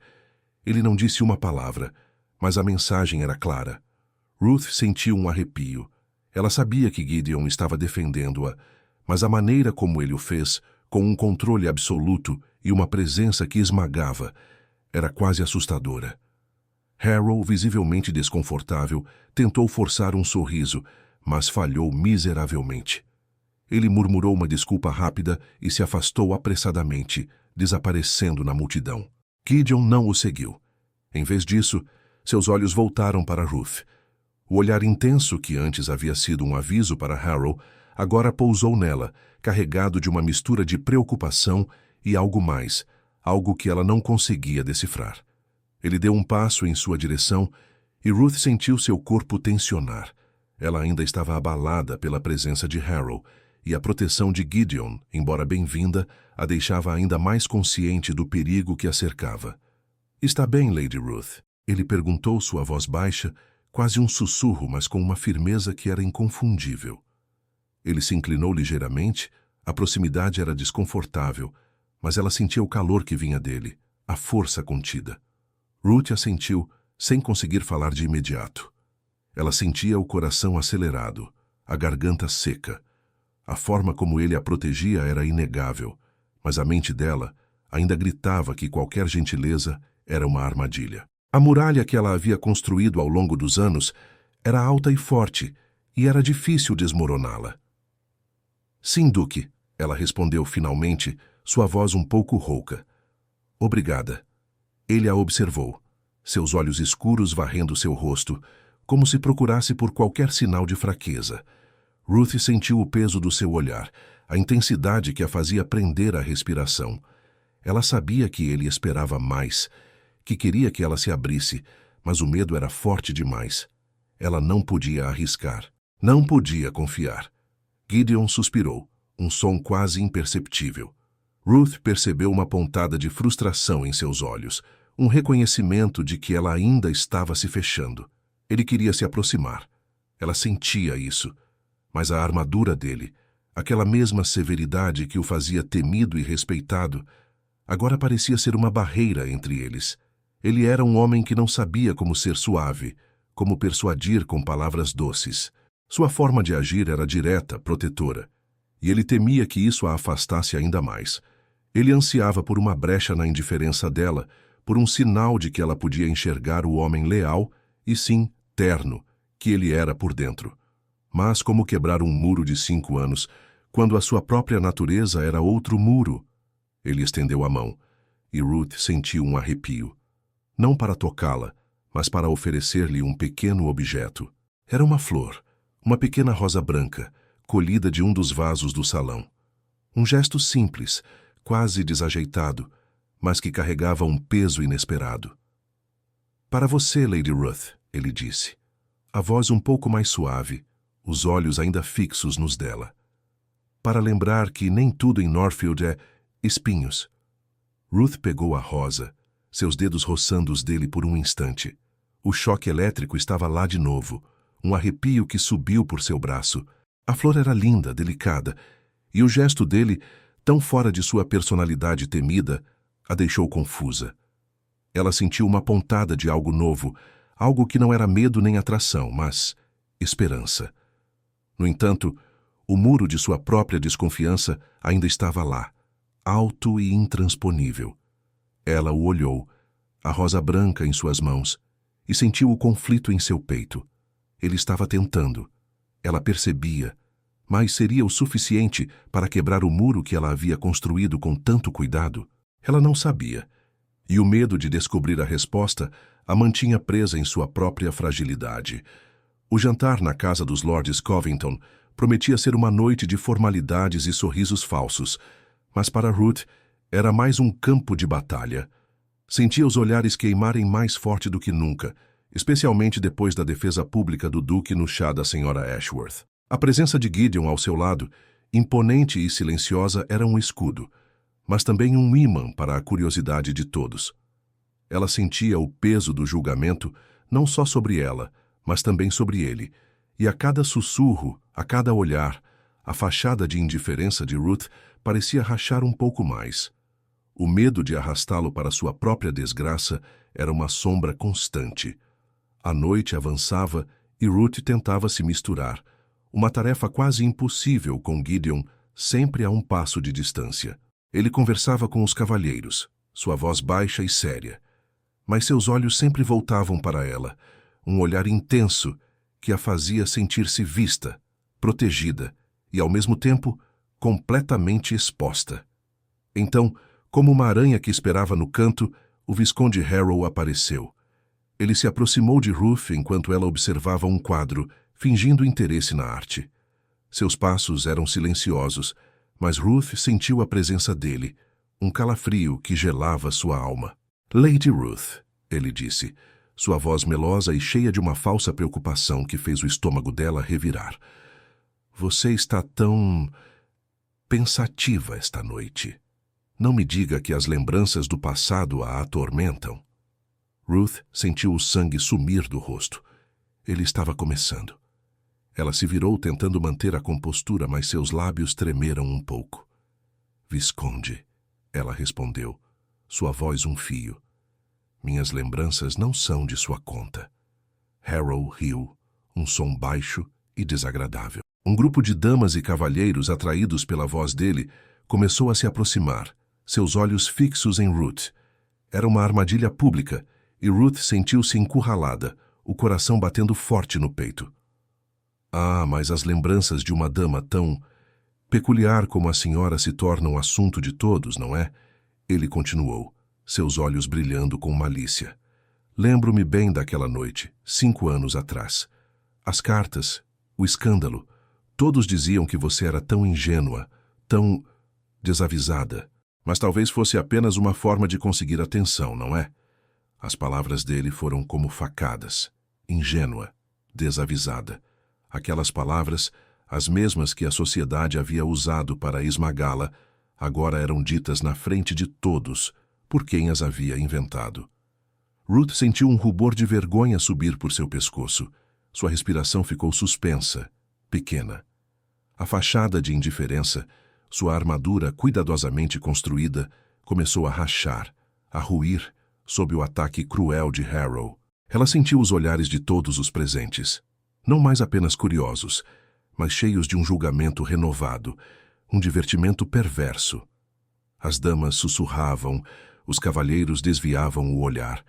Ele não disse uma palavra, mas a mensagem era clara. Ruth sentiu um arrepio. Ela sabia que Gideon estava defendendo-a, mas a maneira como ele o fez, com um controle absoluto e uma presença que esmagava, era quase assustadora. Harrow, visivelmente desconfortável, tentou forçar um sorriso, mas falhou miseravelmente. Ele murmurou uma desculpa rápida e se afastou apressadamente, desaparecendo na multidão. Gideon não o seguiu. Em vez disso, seus olhos voltaram para Ruth. O olhar intenso que antes havia sido um aviso para Harrow, agora pousou nela, carregado de uma mistura de preocupação e algo mais, algo que ela não conseguia decifrar. Ele deu um passo em sua direção e Ruth sentiu seu corpo tensionar. Ela ainda estava abalada pela presença de Harrow, e a proteção de Gideon, embora bem-vinda, a deixava ainda mais consciente do perigo que a cercava. "Está bem, Lady Ruth?" Ele perguntou, sua voz baixa, quase um sussurro, mas com uma firmeza que era inconfundível. Ele se inclinou ligeiramente, a proximidade era desconfortável, mas ela sentia o calor que vinha dele, a força contida. Ruth assentiu, sem conseguir falar de imediato. Ela sentia o coração acelerado, a garganta seca. A forma como ele a protegia era inegável, mas a mente dela ainda gritava que qualquer gentileza era uma armadilha. A muralha que ela havia construído ao longo dos anos era alta e forte, e era difícil desmoroná-la. "Sim, Duque", ela respondeu finalmente, sua voz um pouco rouca. "Obrigada." Ele a observou, seus olhos escuros varrendo seu rosto, como se procurasse por qualquer sinal de fraqueza. Ruth sentiu o peso do seu olhar, a intensidade que a fazia prender a respiração. Ela sabia que ele esperava mais, que queria que ela se abrisse, mas o medo era forte demais. Ela não podia arriscar. Não podia confiar. Gideon suspirou, um som quase imperceptível. Ruth percebeu uma pontada de frustração em seus olhos, um reconhecimento de que ela ainda estava se fechando. Ele queria se aproximar. Ela sentia isso. Mas a armadura dele, aquela mesma severidade que o fazia temido e respeitado, agora parecia ser uma barreira entre eles. Ele era um homem que não sabia como ser suave, como persuadir com palavras doces. Sua forma de agir era direta, protetora, e ele temia que isso a afastasse ainda mais. Ele ansiava por uma brecha na indiferença dela, por um sinal de que ela podia enxergar o homem leal e, sim, terno, que ele era por dentro. Mas como quebrar um muro de 5 anos, quando a sua própria natureza era outro muro? Ele estendeu a mão, e Ruth sentiu um arrepio. Não para tocá-la, mas para oferecer-lhe um pequeno objeto. Era uma flor, uma pequena rosa branca, colhida de um dos vasos do salão. Um gesto simples, quase desajeitado, mas que carregava um peso inesperado. Para você, Lady Ruth, ele disse, a voz um pouco mais suave, os olhos ainda fixos nos dela. Para lembrar que nem tudo em Northfield é espinhos. Ruth pegou a rosa, seus dedos roçando os dele por um instante. O choque elétrico estava lá de novo, um arrepio que subiu por seu braço. A flor era linda, delicada, e o gesto dele, tão fora de sua personalidade temida, a deixou confusa. Ela sentiu uma pontada de algo novo, algo que não era medo nem atração, mas esperança. No entanto, o muro de sua própria desconfiança ainda estava lá, alto e intransponível. Ela o olhou, a rosa branca em suas mãos, e sentiu o conflito em seu peito. Ele estava tentando. Ela percebia, mas seria o suficiente para quebrar o muro que ela havia construído com tanto cuidado? Ela não sabia, e o medo de descobrir a resposta a mantinha presa em sua própria fragilidade. O jantar na casa dos Lords Covington prometia ser uma noite de formalidades e sorrisos falsos, mas para Ruth era mais um campo de batalha. Sentia os olhares queimarem mais forte do que nunca, especialmente depois da defesa pública do Duque no chá da Sra. Ashworth. A presença de Gideon ao seu lado, imponente e silenciosa, era um escudo, mas também um ímã para a curiosidade de todos. Ela sentia o peso do julgamento não só sobre ela, mas também sobre ele, e a cada sussurro, a cada olhar, a fachada de indiferença de Ruth parecia rachar um pouco mais. O medo de arrastá-lo para sua própria desgraça era uma sombra constante. A noite avançava e Ruth tentava se misturar, uma tarefa quase impossível com Gideon sempre a um passo de distância. Ele conversava com os cavalheiros, sua voz baixa e séria, mas seus olhos sempre voltavam para ela, um olhar intenso que a fazia sentir-se vista, protegida e, ao mesmo tempo, completamente exposta. Então, como uma aranha que esperava no canto, o Visconde Harrow apareceu. Ele se aproximou de Ruth enquanto ela observava um quadro, fingindo interesse na arte. Seus passos eram silenciosos, mas Ruth sentiu a presença dele, um calafrio que gelava sua alma. Lady Ruth, ele disse, sua voz melosa e cheia de uma falsa preocupação que fez o estômago dela revirar. Você está tão pensativa esta noite. Não me diga que as lembranças do passado a atormentam. Ruth sentiu o sangue sumir do rosto. Ele estava começando. Ela se virou tentando manter a compostura, mas seus lábios tremeram um pouco. Visconde, ela respondeu, sua voz um fio. Minhas lembranças não são de sua conta. Harrow riu, um som baixo e desagradável. Um grupo de damas e cavalheiros atraídos pela voz dele começou a se aproximar, seus olhos fixos em Ruth. Era uma armadilha pública, e Ruth sentiu-se encurralada, o coração batendo forte no peito. Ah, mas as lembranças de uma dama tão peculiar como a senhora se tornam assunto de todos, não é? Ele continuou, seus olhos brilhando com malícia. Lembro-me bem daquela noite, 5 anos atrás. As cartas, o escândalo, todos diziam que você era tão ingênua, tão desavisada. Mas talvez fosse apenas uma forma de conseguir atenção, não é? As palavras dele foram como facadas, ingênua, desavisada. Aquelas palavras, as mesmas que a sociedade havia usado para esmagá-la, agora eram ditas na frente de todos por quem as havia inventado. Ruth sentiu um rubor de vergonha subir por seu pescoço. Sua respiração ficou suspensa, pequena. A fachada de indiferença, sua armadura cuidadosamente construída, começou a rachar, a ruir, sob o ataque cruel de Harrow. Ela sentiu os olhares de todos os presentes, não mais apenas curiosos, mas cheios de um julgamento renovado, um divertimento perverso. As damas sussurravam, os cavalheiros desviavam o olhar.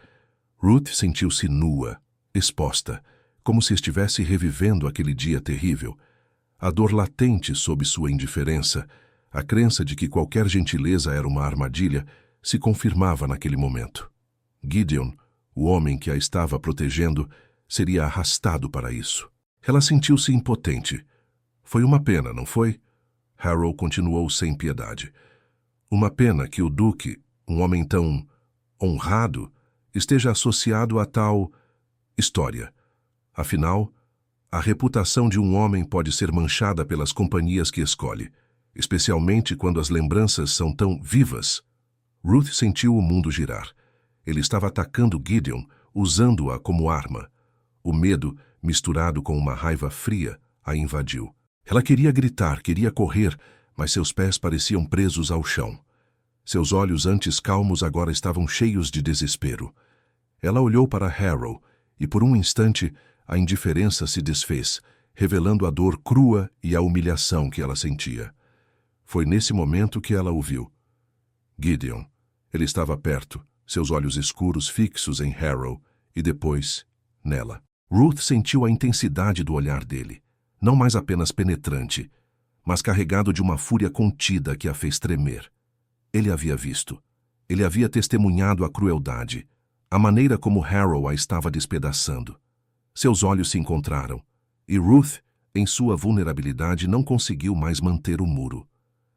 Ruth sentiu-se nua, exposta, como se estivesse revivendo aquele dia terrível. A dor latente sob sua indiferença, a crença de que qualquer gentileza era uma armadilha, se confirmava naquele momento. Gideon, o homem que a estava protegendo, seria arrastado para isso. Ela sentiu-se impotente. Foi uma pena, não foi? Harrow continuou sem piedade. Uma pena que o Duque, um homem tão honrado, esteja associado a tal história. Afinal, a reputação de um homem pode ser manchada pelas companhias que escolhe, especialmente quando as lembranças são tão vivas. Ruth sentiu o mundo girar. Ele estava atacando Gideon, usando-a como arma. O medo, misturado com uma raiva fria, a invadiu. Ela queria gritar, queria correr, mas seus pés pareciam presos ao chão. Seus olhos antes calmos agora estavam cheios de desespero. Ela olhou para Harrow e, por um instante, a indiferença se desfez, revelando a dor crua e a humilhação que ela sentia. Foi nesse momento que ela o viu. Gideon. Ele estava perto, seus olhos escuros fixos em Harrow e depois nela. Ruth sentiu a intensidade do olhar dele, não mais apenas penetrante, mas carregado de uma fúria contida que a fez tremer. Ele havia visto. Ele havia testemunhado a crueldade, a maneira como Harrow a estava despedaçando. Seus olhos se encontraram, e Ruth, em sua vulnerabilidade, não conseguiu mais manter o muro.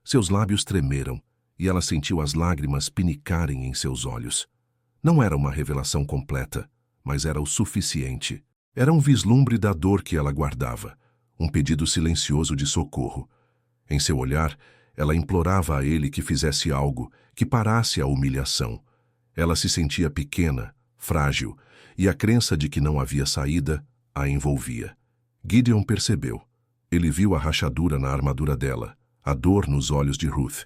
Seus lábios tremeram, e ela sentiu as lágrimas pinicarem em seus olhos. Não era uma revelação completa, mas era o suficiente. Era um vislumbre da dor que ela guardava, um pedido silencioso de socorro. Em seu olhar, ela implorava a ele que fizesse algo, que parasse a humilhação. Ela se sentia pequena, frágil, e a crença de que não havia saída a envolvia. Gideon percebeu. Ele viu a rachadura na armadura dela, a dor nos olhos de Ruth,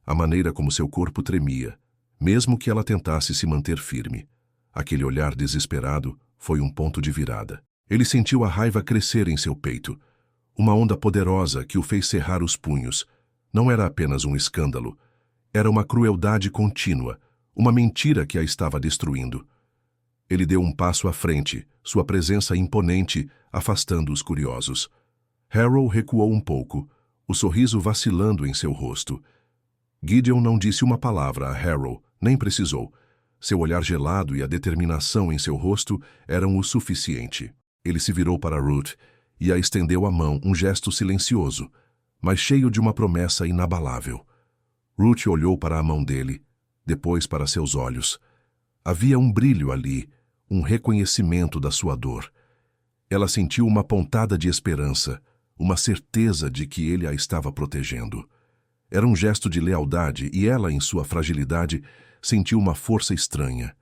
a maneira como seu corpo tremia, mesmo que ela tentasse se manter firme. Aquele olhar desesperado foi um ponto de virada. Ele sentiu a raiva crescer em seu peito, uma onda poderosa que o fez cerrar os punhos. Não era apenas um escândalo, era uma crueldade contínua, uma mentira que a estava destruindo. Ele deu um passo à frente, sua presença imponente, afastando os curiosos. Harrow recuou um pouco, o sorriso vacilando em seu rosto. Gideon não disse uma palavra a Harrow, nem precisou. Seu olhar gelado e a determinação em seu rosto eram o suficiente. Ele se virou para Ruth e a estendeu a mão, um gesto silencioso, mas cheio de uma promessa inabalável. Ruth olhou para a mão dele, depois para seus olhos. Havia um brilho ali, um reconhecimento da sua dor. Ela sentiu uma pontada de esperança, uma certeza de que ele a estava protegendo. Era um gesto de lealdade e ela, em sua fragilidade, sentiu uma força estranha.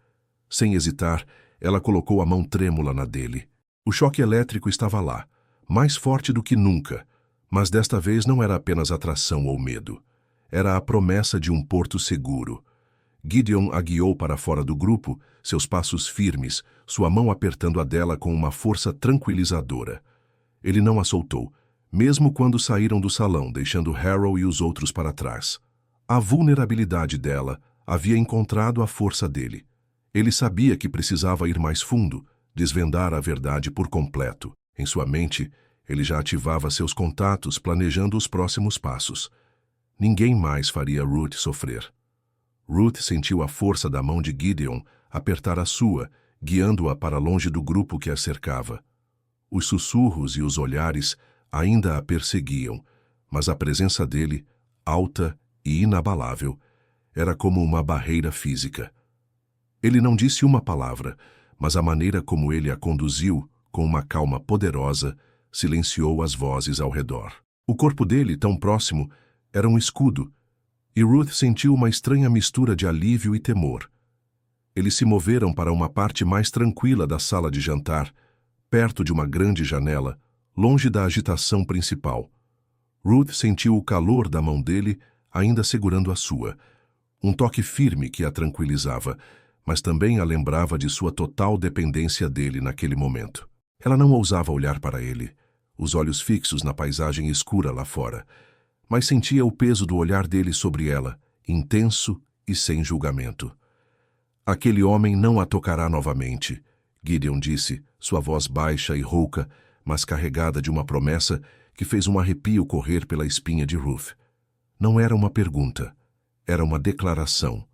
Sem hesitar, ela colocou a mão trêmula na dele. O choque elétrico estava lá, mais forte do que nunca, mas desta vez não era apenas atração ou medo. Era a promessa de um porto seguro. Gideon a guiou para fora do grupo, seus passos firmes, sua mão apertando a dela com uma força tranquilizadora. Ele não a soltou, mesmo quando saíram do salão, deixando Harrow e os outros para trás. A vulnerabilidade dela havia encontrado a força dele. Ele sabia que precisava ir mais fundo, desvendar a verdade por completo. Em sua mente, ele já ativava seus contatos, planejando os próximos passos. Ninguém mais faria Ruth sofrer. Ruth sentiu a força da mão de Gideon apertar a sua, guiando-a para longe do grupo que a cercava. Os sussurros e os olhares ainda a perseguiam, mas a presença dele, alta e inabalável, era como uma barreira física. Ele não disse uma palavra, mas a maneira como ele a conduziu, com uma calma poderosa, silenciou as vozes ao redor. O corpo dele, tão próximo, era um escudo, e Ruth sentiu uma estranha mistura de alívio e temor. Eles se moveram para uma parte mais tranquila da sala de jantar, perto de uma grande janela, longe da agitação principal. Ruth sentiu o calor da mão dele, ainda segurando a sua, um toque firme que a tranquilizava, mas também a lembrava de sua total dependência dele naquele momento. Ela não ousava olhar para ele, os olhos fixos na paisagem escura lá fora, mas sentia o peso do olhar dele sobre ela, intenso e sem julgamento. Aquele homem não a tocará novamente, Gideon disse, sua voz baixa e rouca, mas carregada de uma promessa que fez um arrepio correr pela espinha de Ruth. Não era uma pergunta, era uma declaração.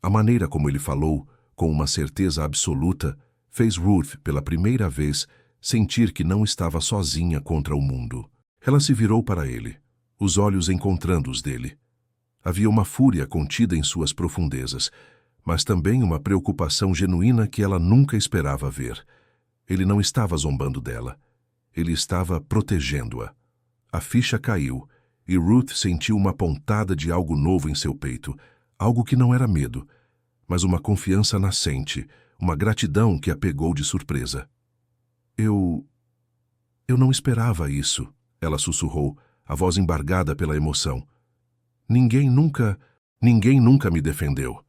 A maneira como ele falou, com uma certeza absoluta, fez Ruth, pela primeira vez, sentir que não estava sozinha contra o mundo. Ela se virou para ele, os olhos encontrando os dele. Havia uma fúria contida em suas profundezas, mas também uma preocupação genuína que ela nunca esperava ver. Ele não estava zombando dela. Ele estava protegendo-a. A ficha caiu, e Ruth sentiu uma pontada de algo novo em seu peito, algo que não era medo, mas uma confiança nascente, uma gratidão que a pegou de surpresa. Eu não esperava isso, ela sussurrou, a voz embargada pela emoção. Ninguém nunca me defendeu.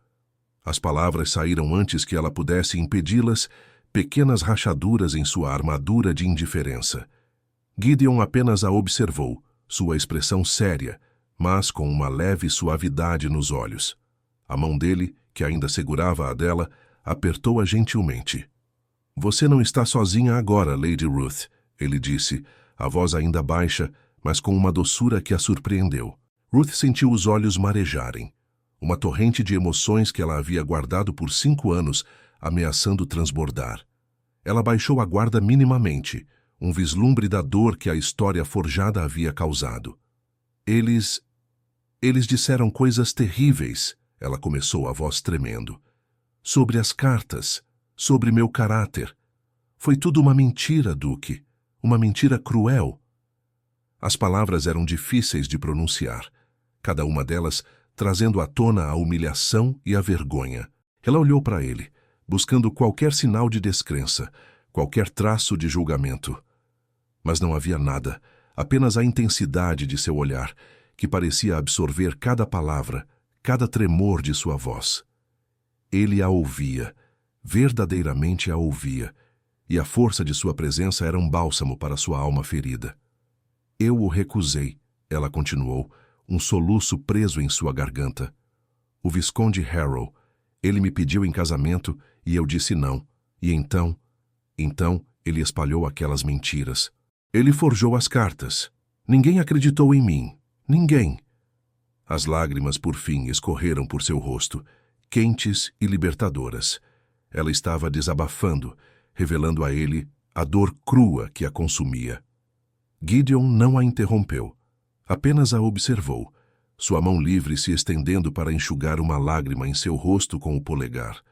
As palavras saíram antes que ela pudesse impedi-las, pequenas rachaduras em sua armadura de indiferença. Gideon apenas a observou, sua expressão séria, mas com uma leve suavidade nos olhos. A mão dele, que ainda segurava a dela, apertou-a gentilmente. Você não está sozinha agora, Lady Ruth, ele disse, a voz ainda baixa, mas com uma doçura que a surpreendeu. Ruth sentiu os olhos marejarem. Uma torrente de emoções que ela havia guardado por 5 anos, ameaçando transbordar. Ela baixou a guarda minimamente, um vislumbre da dor que a história forjada havia causado. Eles disseram coisas terríveis, ela começou, a voz tremendo. Sobre as cartas, sobre meu caráter. Foi tudo uma mentira, Duque, uma mentira cruel. As palavras eram difíceis de pronunciar, cada uma delas trazendo à tona a humilhação e a vergonha. Ela olhou para ele, buscando qualquer sinal de descrença, qualquer traço de julgamento. Mas não havia nada, apenas a intensidade de seu olhar, que parecia absorver cada palavra, cada tremor de sua voz. Ele a ouvia, verdadeiramente a ouvia, e a força de sua presença era um bálsamo para sua alma ferida. Eu o recusei, ela continuou, um soluço preso em sua garganta. O Visconde Harrow, ele me pediu em casamento e eu disse não. E então ele espalhou aquelas mentiras. Ele forjou as cartas. Ninguém acreditou em mim. Ninguém. As lágrimas, por fim, escorreram por seu rosto, quentes e libertadoras. Ela estava desabafando, revelando a ele a dor crua que a consumia. Gideon não a interrompeu. Apenas a observou, sua mão livre se estendendo para enxugar uma lágrima em seu rosto com o polegar.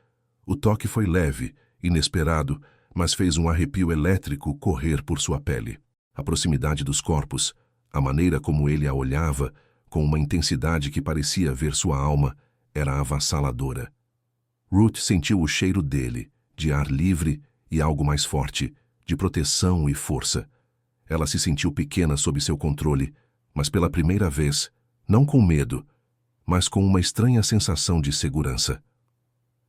O toque foi leve, inesperado, mas fez um arrepio elétrico correr por sua pele. A proximidade dos corpos, a maneira como ele a olhava, com uma intensidade que parecia ver sua alma, era avassaladora. Ruth sentiu o cheiro dele, de ar livre e algo mais forte, de proteção e força. Ela se sentiu pequena sob seu controle, mas pela primeira vez, não com medo, mas com uma estranha sensação de segurança.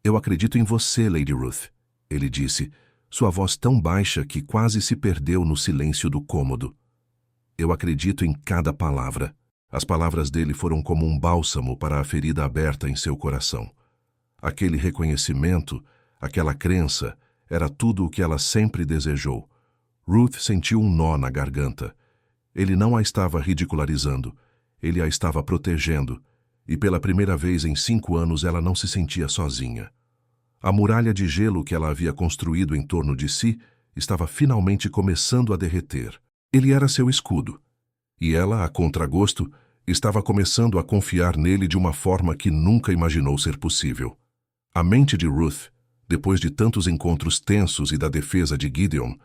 Eu acredito em você, Lady Ruth, ele disse, sua voz tão baixa que quase se perdeu no silêncio do cômodo. Eu acredito em cada palavra. As palavras dele foram como um bálsamo para a ferida aberta em seu coração. Aquele reconhecimento, aquela crença, era tudo o que ela sempre desejou. Ruth sentiu um nó na garganta. Ele não a estava ridicularizando, ele a estava protegendo, e pela primeira vez em 5 anos ela não se sentia sozinha. A muralha de gelo que ela havia construído em torno de si estava finalmente começando a derreter. Ele era seu escudo, e ela, a contragosto, estava começando a confiar nele de uma forma que nunca imaginou ser possível. A mente de Ruth, depois de tantos encontros tensos e da defesa de Gideon,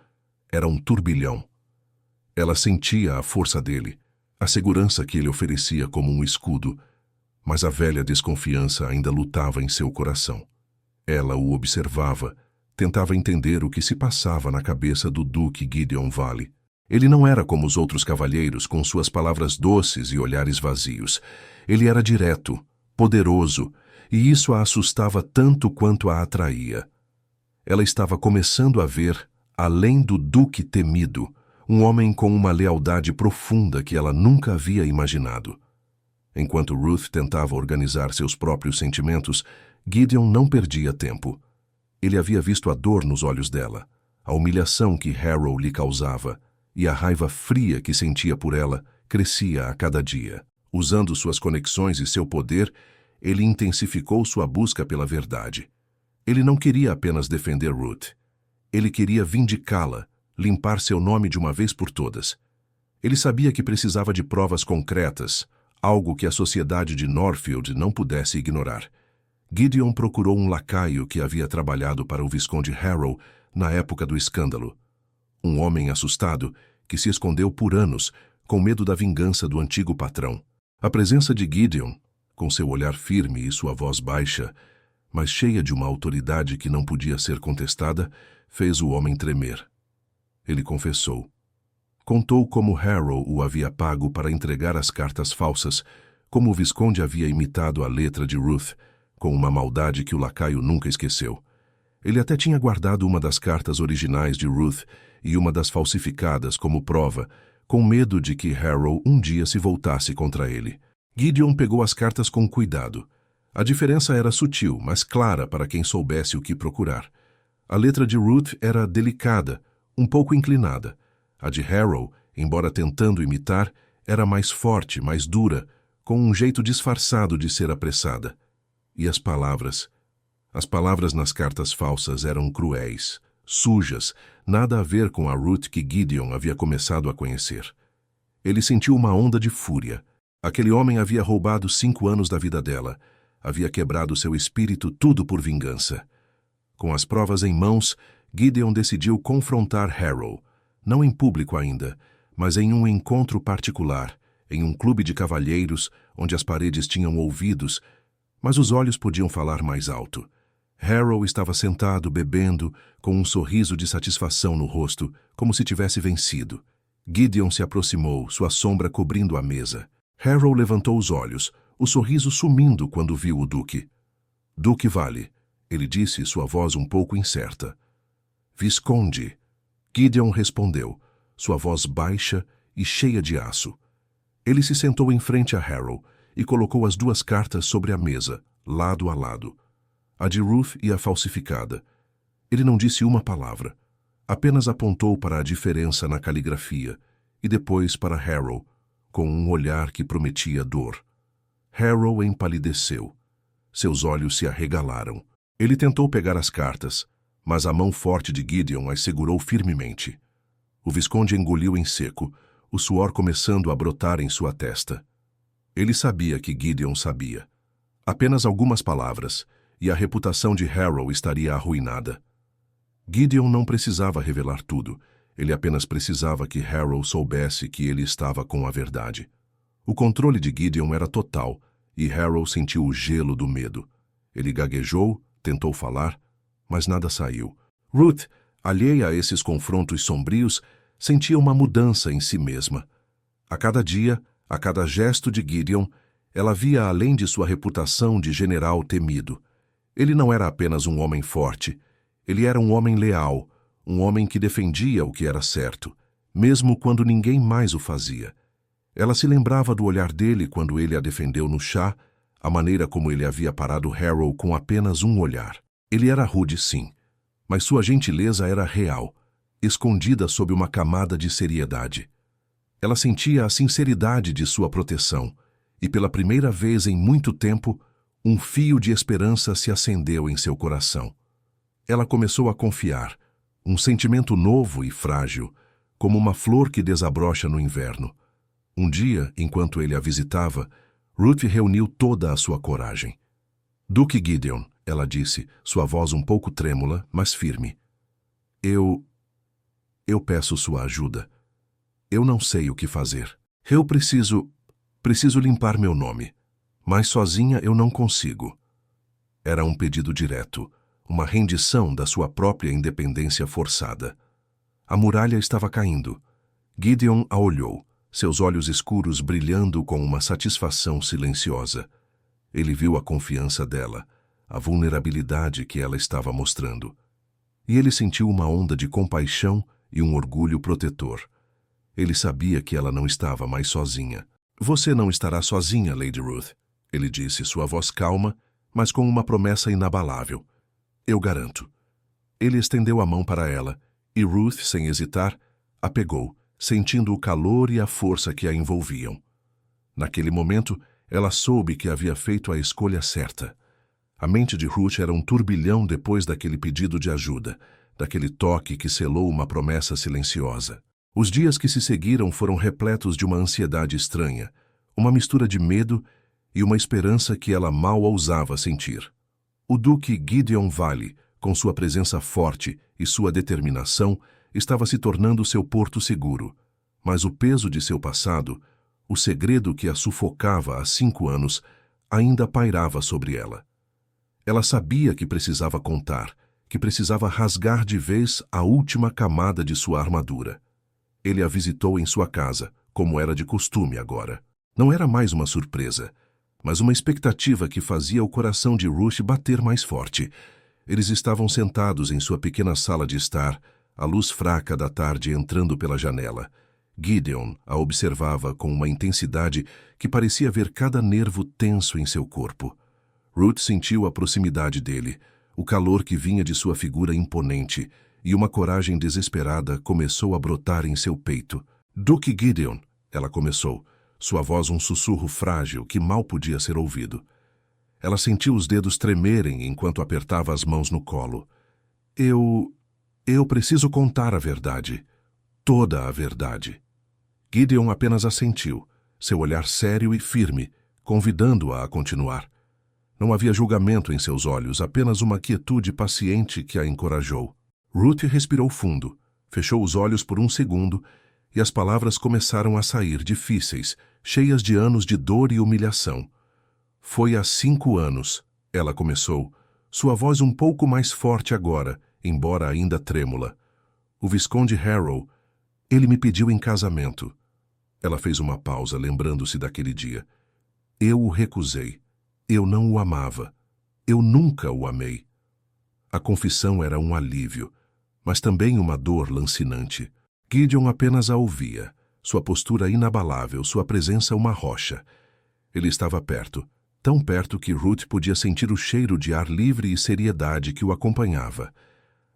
era um turbilhão. Ela sentia a força dele, a segurança que ele oferecia como um escudo, mas a velha desconfiança ainda lutava em seu coração. Ela o observava, tentava entender o que se passava na cabeça do Duque Gideon Valley. Ele não era como os outros cavalheiros com suas palavras doces e olhares vazios. Ele era direto, poderoso, e isso a assustava tanto quanto a atraía. Ela estava começando a ver, além do Duque temido, um homem com uma lealdade profunda que ela nunca havia imaginado. Enquanto Ruth tentava organizar seus próprios sentimentos, Gideon não perdia tempo. Ele havia visto a dor nos olhos dela, a humilhação que Harrow lhe causava, e a raiva fria que sentia por ela crescia a cada dia. Usando suas conexões e seu poder, ele intensificou sua busca pela verdade. Ele não queria apenas defender Ruth. Ele queria vindicá-la, limpar seu nome de uma vez por todas. Ele sabia que precisava de provas concretas, algo que a sociedade de Northfield não pudesse ignorar. Gideon procurou um lacaio que havia trabalhado para o Visconde Harrow na época do escândalo. Um homem assustado que se escondeu por anos, com medo da vingança do antigo patrão. A presença de Gideon, com seu olhar firme e sua voz baixa, mas cheia de uma autoridade que não podia ser contestada, fez o homem tremer. Ele confessou. Contou como Harrow o havia pago para entregar as cartas falsas, como o Visconde havia imitado a letra de Ruth, com uma maldade que o lacaio nunca esqueceu. Ele até tinha guardado uma das cartas originais de Ruth e uma das falsificadas como prova, com medo de que Harrow um dia se voltasse contra ele. Gideon pegou as cartas com cuidado. A diferença era sutil, mas clara para quem soubesse o que procurar. A letra de Ruth era delicada, um pouco inclinada. A de Harrow, embora tentando imitar, era mais forte, mais dura, com um jeito disfarçado de ser apressada. E as palavras? As palavras nas cartas falsas eram cruéis, sujas, nada a ver com a Ruth que Gideon havia começado a conhecer. Ele sentiu uma onda de fúria. Aquele homem havia roubado 5 anos da vida dela, havia quebrado seu espírito, tudo por vingança. Com as provas em mãos, Gideon decidiu confrontar Harrow, não em público ainda, mas em um encontro particular, em um clube de cavalheiros, onde as paredes tinham ouvidos, mas os olhos podiam falar mais alto. Harrow estava sentado, bebendo, com um sorriso de satisfação no rosto, como se tivesse vencido. Gideon se aproximou, sua sombra cobrindo a mesa. Harrow levantou os olhos, o sorriso sumindo quando viu o Duque. Duque Valley, ele disse, sua voz um pouco incerta. Visconde. Gideon respondeu, sua voz baixa e cheia de aço. Ele se sentou em frente a Harrow e colocou as 2 cartas sobre a mesa, lado a lado. A de Ruth e a falsificada. Ele não disse uma palavra. Apenas apontou para a diferença na caligrafia e depois para Harrow, com um olhar que prometia dor. Harrow empalideceu. Seus olhos se arregalaram. Ele tentou pegar as cartas, mas a mão forte de Gideon as segurou firmemente. O Visconde engoliu em seco, o suor começando a brotar em sua testa. Ele sabia que Gideon sabia. Apenas algumas palavras, e a reputação de Harrow estaria arruinada. Gideon não precisava revelar tudo, ele apenas precisava que Harrow soubesse que ele estava com a verdade. O controle de Gideon era total, e Harrow sentiu o gelo do medo. Ele gaguejou, tentou falar, mas nada saiu. Ruth, alheia a esses confrontos sombrios, sentia uma mudança em si mesma. A cada dia, a cada gesto de Gideon, ela via além de sua reputação de general temido. Ele não era apenas um homem forte, ele era um homem leal, um homem que defendia o que era certo, mesmo quando ninguém mais o fazia. Ela se lembrava do olhar dele quando ele a defendeu no chá, a maneira como ele havia parado Harrow com apenas um olhar. Ele era rude, sim, mas sua gentileza era real, escondida sob uma camada de seriedade. Ela sentia a sinceridade de sua proteção, e pela primeira vez em muito tempo, um fio de esperança se acendeu em seu coração. Ela começou a confiar, um sentimento novo e frágil, como uma flor que desabrocha no inverno. Um dia, enquanto ele a visitava, Ruth reuniu toda a sua coragem. Duque Gideon, ela disse, sua voz um pouco trêmula, mas firme. Eu peço sua ajuda. Eu não sei o que fazer. Eu preciso limpar meu nome. Mas sozinha eu não consigo. Era um pedido direto, uma rendição da sua própria independência forçada. A muralha estava caindo. Gideon a olhou, seus olhos escuros brilhando com uma satisfação silenciosa. Ele viu a confiança dela, a vulnerabilidade que ela estava mostrando. E ele sentiu uma onda de compaixão e um orgulho protetor. Ele sabia que ela não estava mais sozinha. Você não estará sozinha, Lady Ruth, ele disse, sua voz calma, mas com uma promessa inabalável. Eu garanto. Ele estendeu a mão para ela, e Ruth, sem hesitar, a pegou, sentindo o calor e a força que a envolviam. Naquele momento, ela soube que havia feito a escolha certa. A mente de Ruth era um turbilhão depois daquele pedido de ajuda, daquele toque que selou uma promessa silenciosa. Os dias que se seguiram foram repletos de uma ansiedade estranha, uma mistura de medo e uma esperança que ela mal ousava sentir. O Duque Gideon Valley, com sua presença forte e sua determinação, estava se tornando seu porto seguro, mas o peso de seu passado, o segredo que a sufocava há 5 anos, ainda pairava sobre ela. Ela sabia que precisava contar, que precisava rasgar de vez a última camada de sua armadura. Ele a visitou em sua casa, como era de costume agora. Não era mais uma surpresa, mas uma expectativa que fazia o coração de Ruth bater mais forte. Eles estavam sentados em sua pequena sala de estar, a luz fraca da tarde entrando pela janela. Gideon a observava com uma intensidade que parecia ver cada nervo tenso em seu corpo. Ruth sentiu a proximidade dele, o calor que vinha de sua figura imponente, e uma coragem desesperada começou a brotar em seu peito. Duque Gideon, ela começou, sua voz um sussurro frágil que mal podia ser ouvido. Ela sentiu os dedos tremerem enquanto apertava as mãos no colo. Eu preciso contar a verdade. Toda a verdade. Gideon apenas assentiu, seu olhar sério e firme, convidando-a a continuar. Não havia julgamento em seus olhos, apenas uma quietude paciente que a encorajou. Ruth respirou fundo, fechou os olhos por um segundo e as palavras começaram a sair difíceis, cheias de anos de dor e humilhação. Foi há 5 anos, ela começou, sua voz um pouco mais forte agora, embora ainda trêmula. O Visconde Harrow, ele me pediu em casamento. Ela fez uma pausa, lembrando-se daquele dia. Eu o recusei. Eu não o amava. Eu nunca o amei. A confissão era um alívio, mas também uma dor lancinante. Gideon apenas a ouvia, sua postura inabalável, sua presença uma rocha. Ele estava perto, tão perto que Ruth podia sentir o cheiro de ar livre e seriedade que o acompanhava.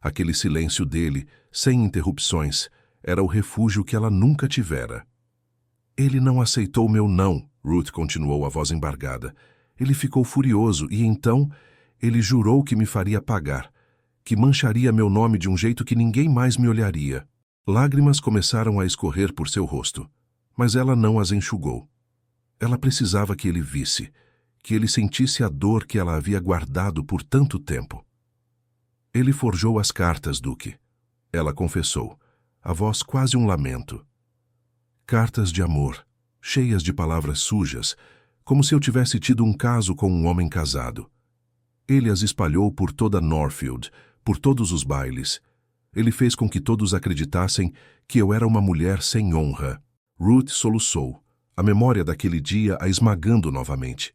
Aquele silêncio dele, sem interrupções, era o refúgio que ela nunca tivera. Ele não aceitou meu não, Ruth continuou, a voz embargada. Ele ficou furioso e então ele jurou que me faria pagar, que mancharia meu nome de um jeito que ninguém mais me olharia. Lágrimas começaram a escorrer por seu rosto, mas ela não as enxugou. Ela precisava que ele visse, que ele sentisse a dor que ela havia guardado por tanto tempo. Ele forjou as cartas, Duque. Ela confessou, a voz quase um lamento. Cartas de amor, cheias de palavras sujas, como se eu tivesse tido um caso com um homem casado. Ele as espalhou por toda Northfield, por todos os bailes. Ele fez com que todos acreditassem que eu era uma mulher sem honra. Ruth soluçou, a memória daquele dia a esmagando novamente.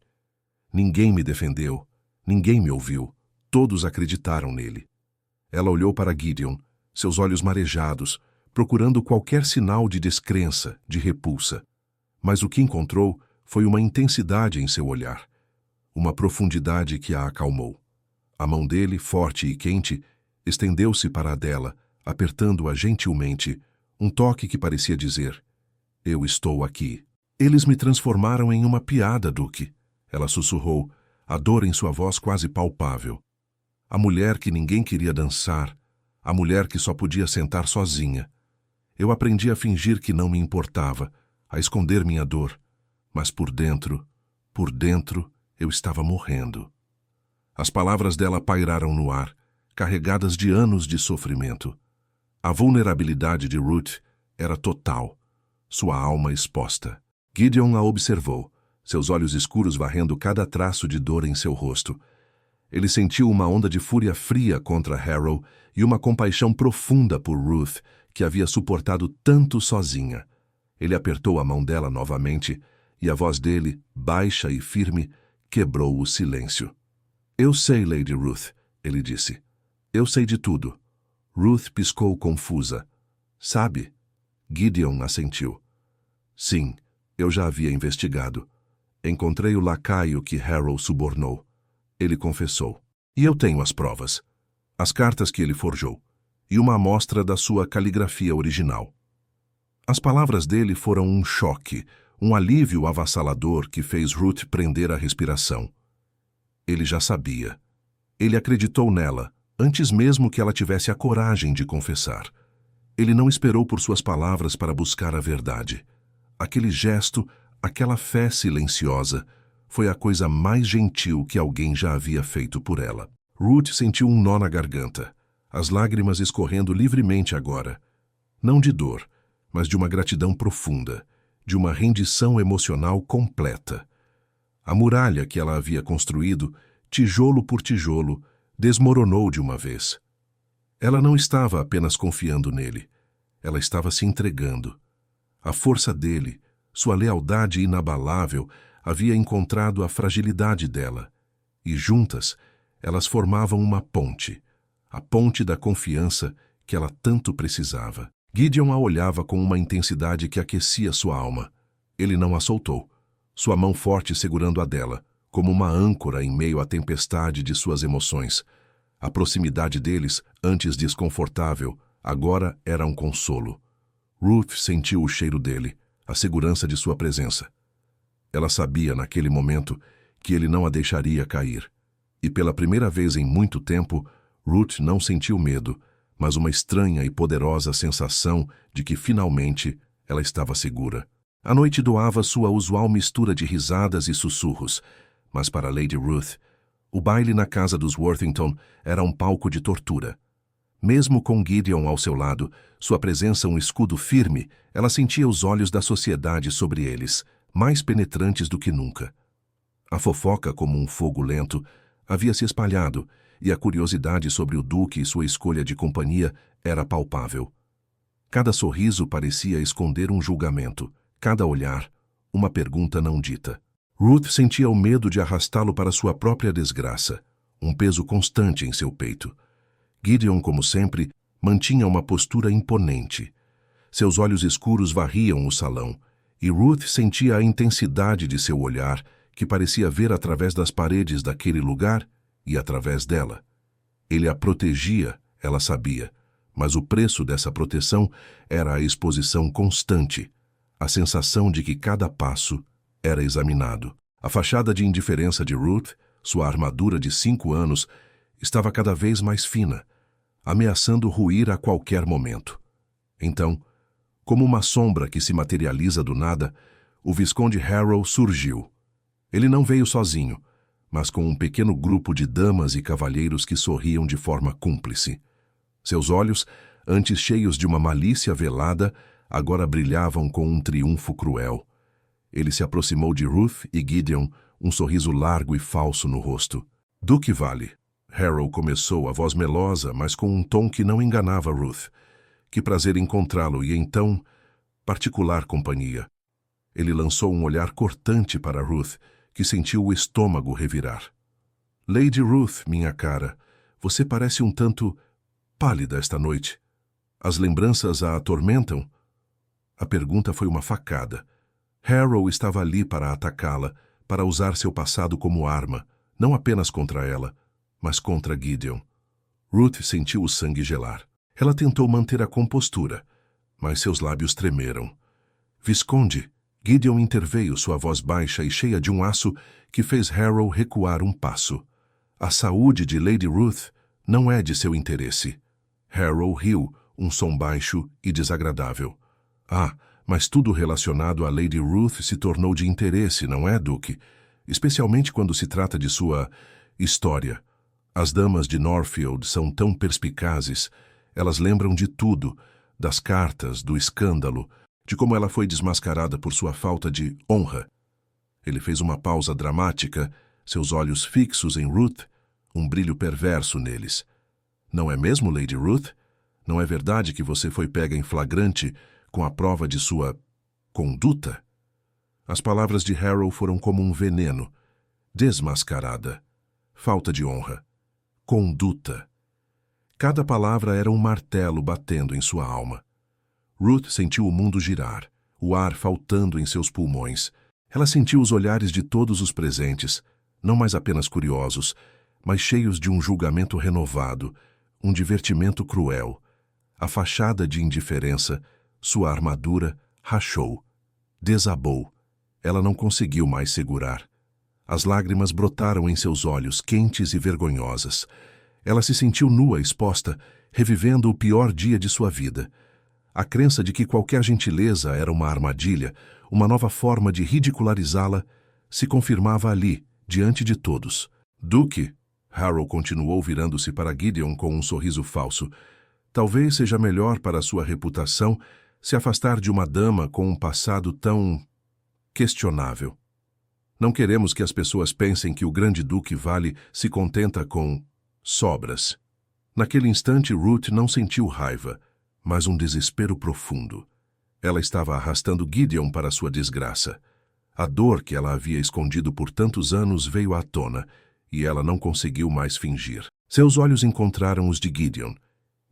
Ninguém me defendeu, ninguém me ouviu, todos acreditaram nele. Ela olhou para Gideon, seus olhos marejados, procurando qualquer sinal de descrença, de repulsa. Mas o que encontrou foi uma intensidade em seu olhar, uma profundidade que a acalmou. A mão dele, forte e quente, estendeu-se para a dela, apertando-a gentilmente, um toque que parecia dizer, eu estou aqui. Eles me transformaram em uma piada, Duque. Ela sussurrou, a dor em sua voz quase palpável. A mulher que ninguém queria dançar, a mulher que só podia sentar sozinha. Eu aprendi a fingir que não me importava, a esconder minha dor, mas por dentro, eu estava morrendo. As palavras dela pairaram no ar, carregadas de anos de sofrimento. A vulnerabilidade de Ruth era total, sua alma exposta. Gideon a observou, seus olhos escuros varrendo cada traço de dor em seu rosto. Ele sentiu uma onda de fúria fria contra Harrow e uma compaixão profunda por Ruth, que havia suportado tanto sozinha. Ele apertou a mão dela novamente, e a voz dele, baixa e firme, quebrou o silêncio. "Eu sei, Lady Ruth", ele disse. "Eu sei de tudo." Ruth piscou confusa. "Sabe?" Gideon assentiu. "Sim, eu já havia investigado. Encontrei o lacaio que Harrow subornou." Ele confessou. "E eu tenho as provas. As cartas que ele forjou. E uma amostra da sua caligrafia original." As palavras dele foram um choque, um alívio avassalador que fez Ruth prender a respiração. Ele já sabia. Ele acreditou nela, antes mesmo que ela tivesse a coragem de confessar. Ele não esperou por suas palavras para buscar a verdade. Aquele gesto, aquela fé silenciosa, foi a coisa mais gentil que alguém já havia feito por ela. Ruth sentiu um nó na garganta, as lágrimas escorrendo livremente agora. Não de dor, mas de uma gratidão profunda, de uma rendição emocional completa. A muralha que ela havia construído, tijolo por tijolo, desmoronou de uma vez. Ela não estava apenas confiando nele, ela estava se entregando. A força dele, sua lealdade inabalável, havia encontrado a fragilidade dela, e juntas elas formavam uma ponte, a ponte da confiança que ela tanto precisava. Gideon a olhava com uma intensidade que aquecia sua alma. Ele não a soltou, sua mão forte segurando a dela, como uma âncora em meio à tempestade de suas emoções. A proximidade deles, antes desconfortável, agora era um consolo. Ruth sentiu o cheiro dele, a segurança de sua presença. Ela sabia, naquele momento, que ele não a deixaria cair. E pela primeira vez em muito tempo, Ruth não sentiu medo, mas uma estranha e poderosa sensação de que, finalmente, ela estava segura. A noite doava sua usual mistura de risadas e sussurros, mas para Lady Ruth, o baile na casa dos Worthington era um palco de tortura. Mesmo com Gideon ao seu lado, sua presença um escudo firme, ela sentia os olhos da sociedade sobre eles, mais penetrantes do que nunca. A fofoca, como um fogo lento, havia se espalhado, e a curiosidade sobre o duque e sua escolha de companhia era palpável. Cada sorriso parecia esconder um julgamento, cada olhar, uma pergunta não dita. Ruth sentia o medo de arrastá-lo para sua própria desgraça, um peso constante em seu peito. Gideon, como sempre, mantinha uma postura imponente. Seus olhos escuros varriam o salão, e Ruth sentia a intensidade de seu olhar, que parecia ver através das paredes daquele lugar e através dela. Ele a protegia, ela sabia, mas o preço dessa proteção era a exposição constante, a sensação de que cada passo era examinado. A fachada de indiferença de Ruth, sua armadura de 5 anos, estava cada vez mais fina, ameaçando ruir a qualquer momento. Então, como uma sombra que se materializa do nada, o Visconde Harrow surgiu. Ele não veio sozinho, mas com um pequeno grupo de damas e cavalheiros que sorriam de forma cúmplice. Seus olhos, antes cheios de uma malícia velada, agora brilhavam com um triunfo cruel. Ele se aproximou de Ruth e Gideon, um sorriso largo e falso no rosto. "Do que vale?" Harrow começou, a voz melosa, mas com um tom que não enganava Ruth. "Que prazer encontrá-lo e então, particular companhia." Ele lançou um olhar cortante para Ruth, que sentiu o estômago revirar. "Lady Ruth, minha cara, você parece um tanto pálida esta noite. As lembranças a atormentam?" A pergunta foi uma facada. Harrow estava ali para atacá-la, para usar seu passado como arma, não apenas contra ela, mas contra Gideon. Ruth sentiu o sangue gelar. Ela tentou manter a compostura, mas seus lábios tremeram. "Visconde", Gideon interveio, sua voz baixa e cheia de um aço que fez Harrow recuar um passo. "A saúde de Lady Ruth não é de seu interesse." Harrow riu, um som baixo e desagradável. "Ah, mas tudo relacionado a Lady Ruth se tornou de interesse, não é, Duque? Especialmente quando se trata de sua História. As damas de Northfield são tão perspicazes. Elas lembram de tudo, das cartas, do escândalo, de como ela foi desmascarada por sua falta de honra. Ele fez uma pausa dramática, seus olhos fixos em Ruth, um brilho perverso neles. Não é mesmo, Lady Ruth? Não é verdade que você foi pega em flagrante com a prova de sua conduta? As palavras de Harrow foram como um veneno. Desmascarada. Falta de honra. Conduta. Cada palavra era um martelo batendo em sua alma. Ruth sentiu o mundo girar, o ar faltando em seus pulmões. Ela sentiu os olhares de todos os presentes, não mais apenas curiosos, mas cheios de um julgamento renovado, um divertimento cruel. A fachada de indiferença, sua armadura, rachou, desabou. Ela não conseguiu mais segurar. As lágrimas brotaram em seus olhos, quentes e vergonhosas. Ela se sentiu nua, exposta, revivendo o pior dia de sua vida. A crença de que qualquer gentileza era uma armadilha, uma nova forma de ridicularizá-la, se confirmava ali, diante de todos. Duque, Harrow continuou virando-se para Gideon com um sorriso falso, talvez seja melhor para sua reputação se afastar de uma dama com um passado tão questionável. Não queremos que as pessoas pensem que o grande duque Vale se contenta com sobras. Naquele instante, Ruth não sentiu raiva, mas um desespero profundo. Ela estava arrastando Gideon para sua desgraça. A dor que ela havia escondido por tantos anos veio à tona, e ela não conseguiu mais fingir. Seus olhos encontraram os de Gideon,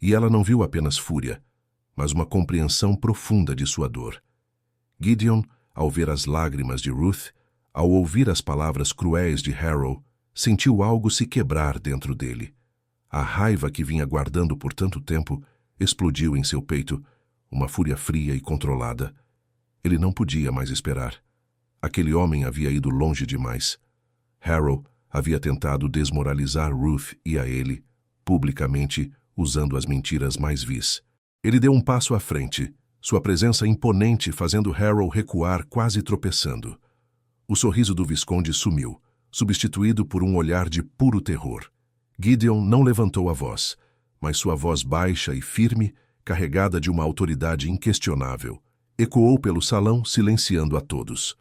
e ela não viu apenas fúria, mas uma compreensão profunda de sua dor. Gideon, ao ver as lágrimas de Ruth, ao ouvir as palavras cruéis de Harrow, sentiu algo se quebrar dentro dele. A raiva que vinha guardando por tanto tempo explodiu em seu peito, uma fúria fria e controlada. Ele não podia mais esperar. Aquele homem havia ido longe demais. Harrow havia tentado desmoralizar Ruth e a ele, publicamente, usando as mentiras mais vis. Ele deu um passo à frente, sua presença imponente fazendo Harrow recuar, quase tropeçando. O sorriso do Visconde sumiu, substituído por um olhar de puro terror. Gideon não levantou a voz, mas sua voz baixa e firme, carregada de uma autoridade inquestionável, ecoou pelo salão, silenciando a todos.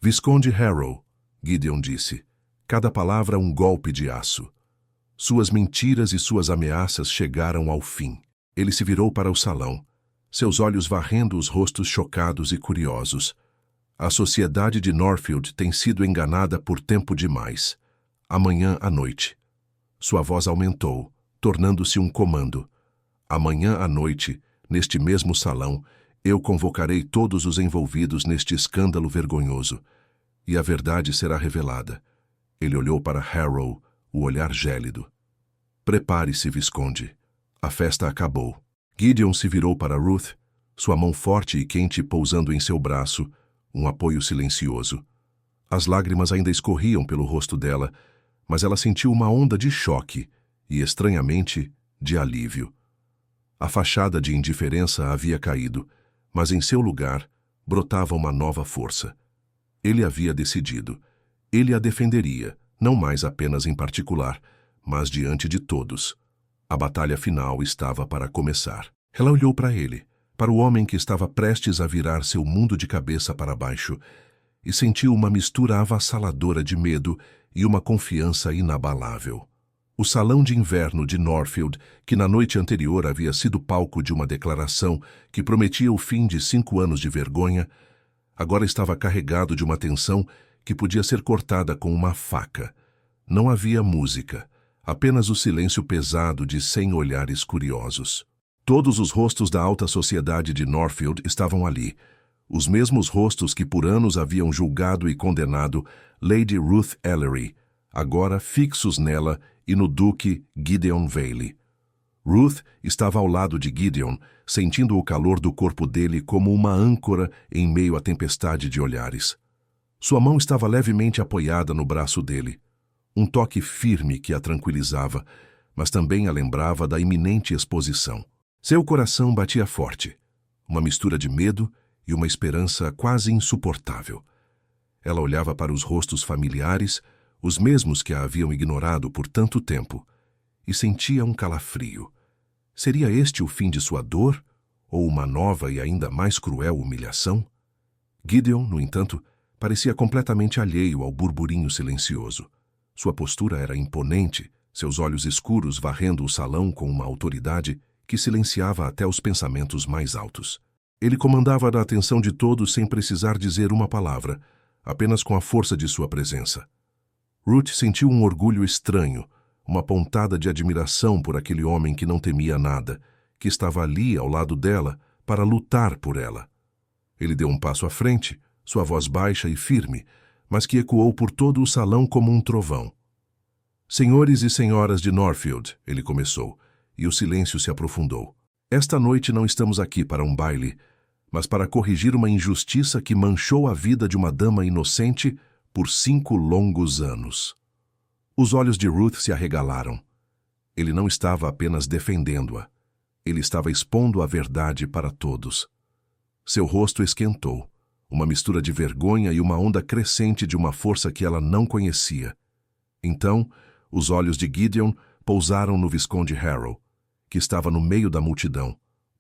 Visconde Harrow, Gideon disse, cada palavra um golpe de aço. Suas mentiras e suas ameaças chegaram ao fim. Ele se virou para o salão, seus olhos varrendo os rostos chocados e curiosos. A sociedade de Northfield tem sido enganada por tempo demais. Amanhã à noite. Sua voz aumentou, tornando-se um comando. Amanhã à noite, neste mesmo salão, eu convocarei todos os envolvidos neste escândalo vergonhoso, e a verdade será revelada. Ele olhou para Harrow, o olhar gélido. Prepare-se, Visconde. A festa acabou. Gideon se virou para Ruth, sua mão forte e quente pousando em seu braço, um apoio silencioso. As lágrimas ainda escorriam pelo rosto dela, mas ela sentiu uma onda de choque e, estranhamente, de alívio. A fachada de indiferença havia caído, mas em seu lugar brotava uma nova força. Ele havia decidido. Ele a defenderia, não mais apenas em particular, mas diante de todos. A batalha final estava para começar. Ela olhou para ele, para o homem que estava prestes a virar seu mundo de cabeça para baixo, e sentiu uma mistura avassaladora de medo e uma confiança inabalável. O salão de inverno de Northfield, que na noite anterior havia sido palco de uma declaração que prometia o fim de 5 anos de vergonha, agora estava carregado de uma tensão que podia ser cortada com uma faca. Não havia música, apenas o silêncio pesado de 100 olhares curiosos. Todos os rostos da alta sociedade de Northfield estavam ali, os mesmos rostos que por anos haviam julgado e condenado Lady Ruth Ellery, agora fixos nela e no Duque Gideon Vale. Ruth estava ao lado de Gideon, sentindo o calor do corpo dele como uma âncora em meio à tempestade de olhares. Sua mão estava levemente apoiada no braço dele, um toque firme que a tranquilizava, mas também a lembrava da iminente exposição. Seu coração batia forte, uma mistura de medo e uma esperança quase insuportável. Ela olhava para os rostos familiares, os mesmos que a haviam ignorado por tanto tempo, e sentia um calafrio. Seria este o fim de sua dor, ou uma nova e ainda mais cruel humilhação? Gideon, no entanto, parecia completamente alheio ao burburinho silencioso. Sua postura era imponente, seus olhos escuros varrendo o salão com uma autoridade que silenciava até os pensamentos mais altos. Ele comandava a atenção de todos sem precisar dizer uma palavra, apenas com a força de sua presença. Ruth sentiu um orgulho estranho, uma pontada de admiração por aquele homem que não temia nada, que estava ali ao lado dela para lutar por ela. Ele deu um passo à frente, sua voz baixa e firme, mas que ecoou por todo o salão como um trovão. Senhores e senhoras de Northfield, ele começou, e o silêncio se aprofundou. Esta noite não estamos aqui para um baile, mas para corrigir uma injustiça que manchou a vida de uma dama inocente por 5 longos anos. Os olhos de Ruth se arregalaram. Ele não estava apenas defendendo-a. Ele estava expondo a verdade para todos. Seu rosto esquentou, uma mistura de vergonha e uma onda crescente de uma força que ela não conhecia. Então, os olhos de Gideon pousaram no Visconde Harrow, que estava no meio da multidão,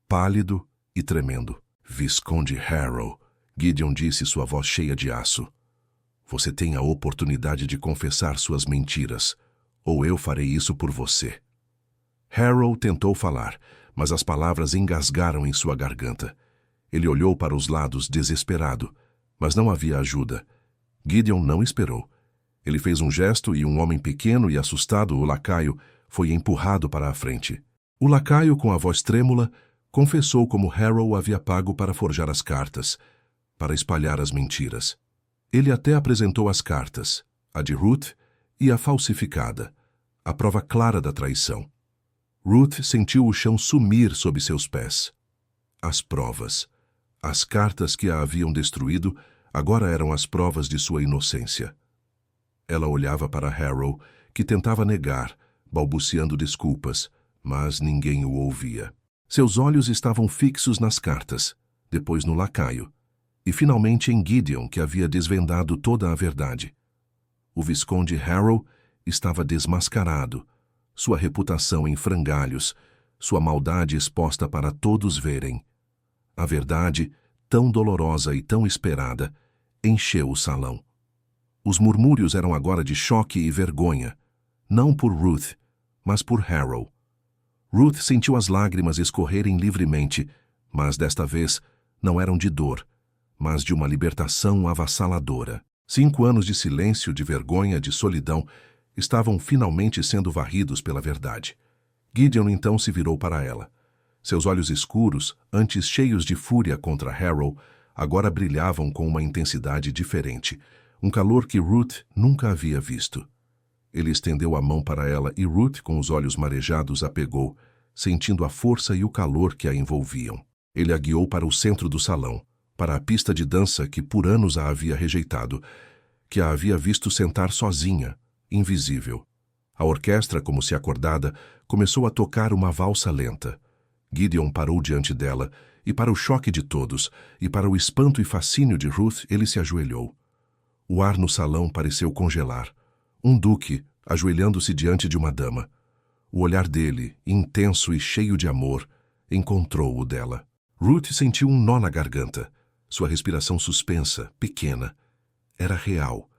pálido e tremendo. Visconde Harrow, Gideon disse, sua voz cheia de aço. Você tem a oportunidade de confessar suas mentiras, ou eu farei isso por você. Harrow tentou falar, mas as palavras engasgaram em sua garganta. Ele olhou para os lados desesperado, mas não havia ajuda. Gideon não esperou. Ele fez um gesto e um homem pequeno e assustado, o lacaio, foi empurrado para a frente. O lacaio, com a voz trêmula, confessou como Harrow havia pago para forjar as cartas, para espalhar as mentiras. Ele até apresentou as cartas, a de Ruth e a falsificada, a prova clara da traição. Ruth sentiu o chão sumir sob seus pés. As provas. As cartas que a haviam destruído agora eram as provas de sua inocência. Ela olhava para Harrow, que tentava negar, balbuciando desculpas, mas ninguém o ouvia. Seus olhos estavam fixos nas cartas, depois no lacaio, e finalmente em Gideon, que havia desvendado toda a verdade. O Visconde Harrow estava desmascarado, sua reputação em frangalhos, sua maldade exposta para todos verem. A verdade, tão dolorosa e tão esperada, encheu o salão. Os murmúrios eram agora de choque e vergonha, não por Ruth, mas por Harrow. Ruth sentiu as lágrimas escorrerem livremente, mas desta vez não eram de dor, mas de uma libertação avassaladora. 5 anos de silêncio, de vergonha, de solidão, estavam finalmente sendo varridos pela verdade. Gideon então se virou para ela. Seus olhos escuros, antes cheios de fúria contra Harrow, agora brilhavam com uma intensidade diferente, um calor que Ruth nunca havia visto. Ele estendeu a mão para ela e Ruth, com os olhos marejados, a pegou, sentindo a força e o calor que a envolviam. Ele a guiou para o centro do salão, para a pista de dança que por anos a havia rejeitado, que a havia visto sentar sozinha, invisível. A orquestra, como se acordada, começou a tocar uma valsa lenta. Gideon parou diante dela, e para o choque de todos, e para o espanto e fascínio de Ruth, ele se ajoelhou. O ar no salão pareceu congelar. Um duque, ajoelhando-se diante de uma dama. O olhar dele, intenso e cheio de amor, encontrou o dela. Ruth sentiu um nó na garganta. Sua respiração suspensa, pequena. Era real.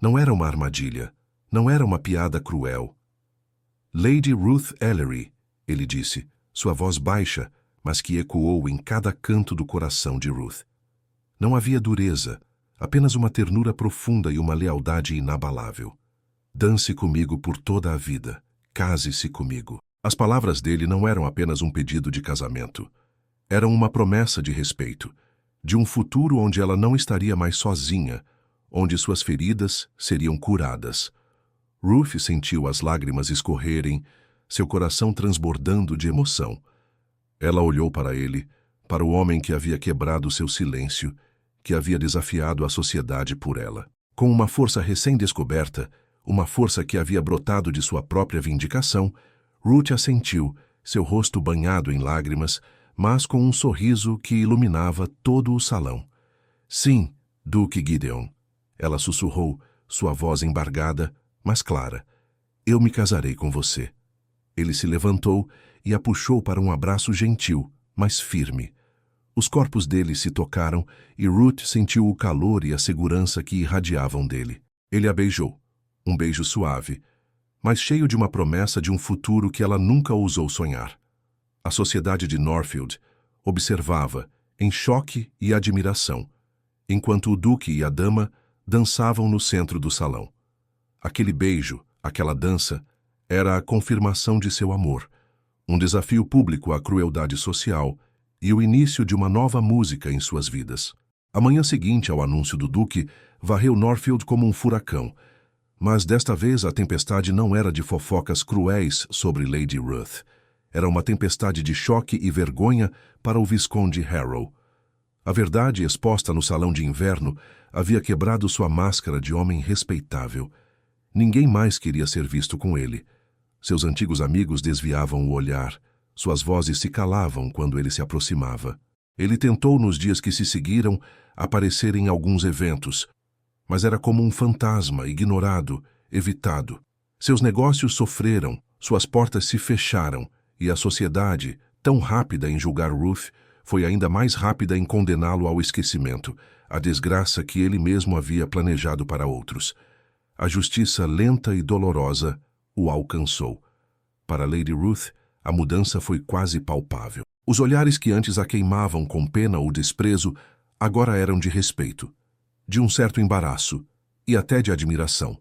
Não era uma armadilha. Não era uma piada cruel. Lady Ruth Ellery, ele disse, sua voz baixa, mas que ecoou em cada canto do coração de Ruth. Não havia dureza, apenas uma ternura profunda e uma lealdade inabalável. Dance comigo por toda a vida. Case-se comigo. As palavras dele não eram apenas um pedido de casamento. Eram uma promessa de respeito, de um futuro onde ela não estaria mais sozinha, onde suas feridas seriam curadas. Ruth sentiu as lágrimas escorrerem, seu coração transbordando de emoção. Ela olhou para ele, para o homem que havia quebrado seu silêncio, que havia desafiado a sociedade por ela. Com uma força recém-descoberta, uma força que havia brotado de sua própria vindicação, Ruth assentiu, seu rosto banhado em lágrimas, mas com um sorriso que iluminava todo o salão. Sim, Duque Gideon, ela sussurrou, sua voz embargada, Mas, Clara, eu me casarei com você. Ele se levantou e a puxou para um abraço gentil, mas firme. Os corpos deles se tocaram e Ruth sentiu o calor e a segurança que irradiavam dele. Ele a beijou, um beijo suave, mas cheio de uma promessa de um futuro que ela nunca ousou sonhar. A sociedade de Northfield observava, em choque e admiração, enquanto o duque e a dama dançavam no centro do salão. Aquele beijo, aquela dança, era a confirmação de seu amor, um desafio público à crueldade social e o início de uma nova música em suas vidas. A manhã seguinte ao anúncio do duque varreu Northfield como um furacão, mas desta vez a tempestade não era de fofocas cruéis sobre Lady Ruth. Era uma tempestade de choque e vergonha para o Visconde Harrow. A verdade exposta no salão de inverno havia quebrado sua máscara de homem respeitável. Ninguém mais queria ser visto com ele. Seus antigos amigos desviavam o olhar. Suas vozes se calavam quando ele se aproximava. Ele tentou, nos dias que se seguiram, aparecer em alguns eventos, mas era como um fantasma, ignorado, evitado. Seus negócios sofreram, suas portas se fecharam, e a sociedade, tão rápida em julgar Ruth, foi ainda mais rápida em condená-lo ao esquecimento, a desgraça que ele mesmo havia planejado para outros. A justiça lenta e dolorosa o alcançou. Para Lady Ruth, a mudança foi quase palpável. Os olhares que antes a queimavam com pena ou desprezo, agora eram de respeito, de um certo embaraço e até de admiração.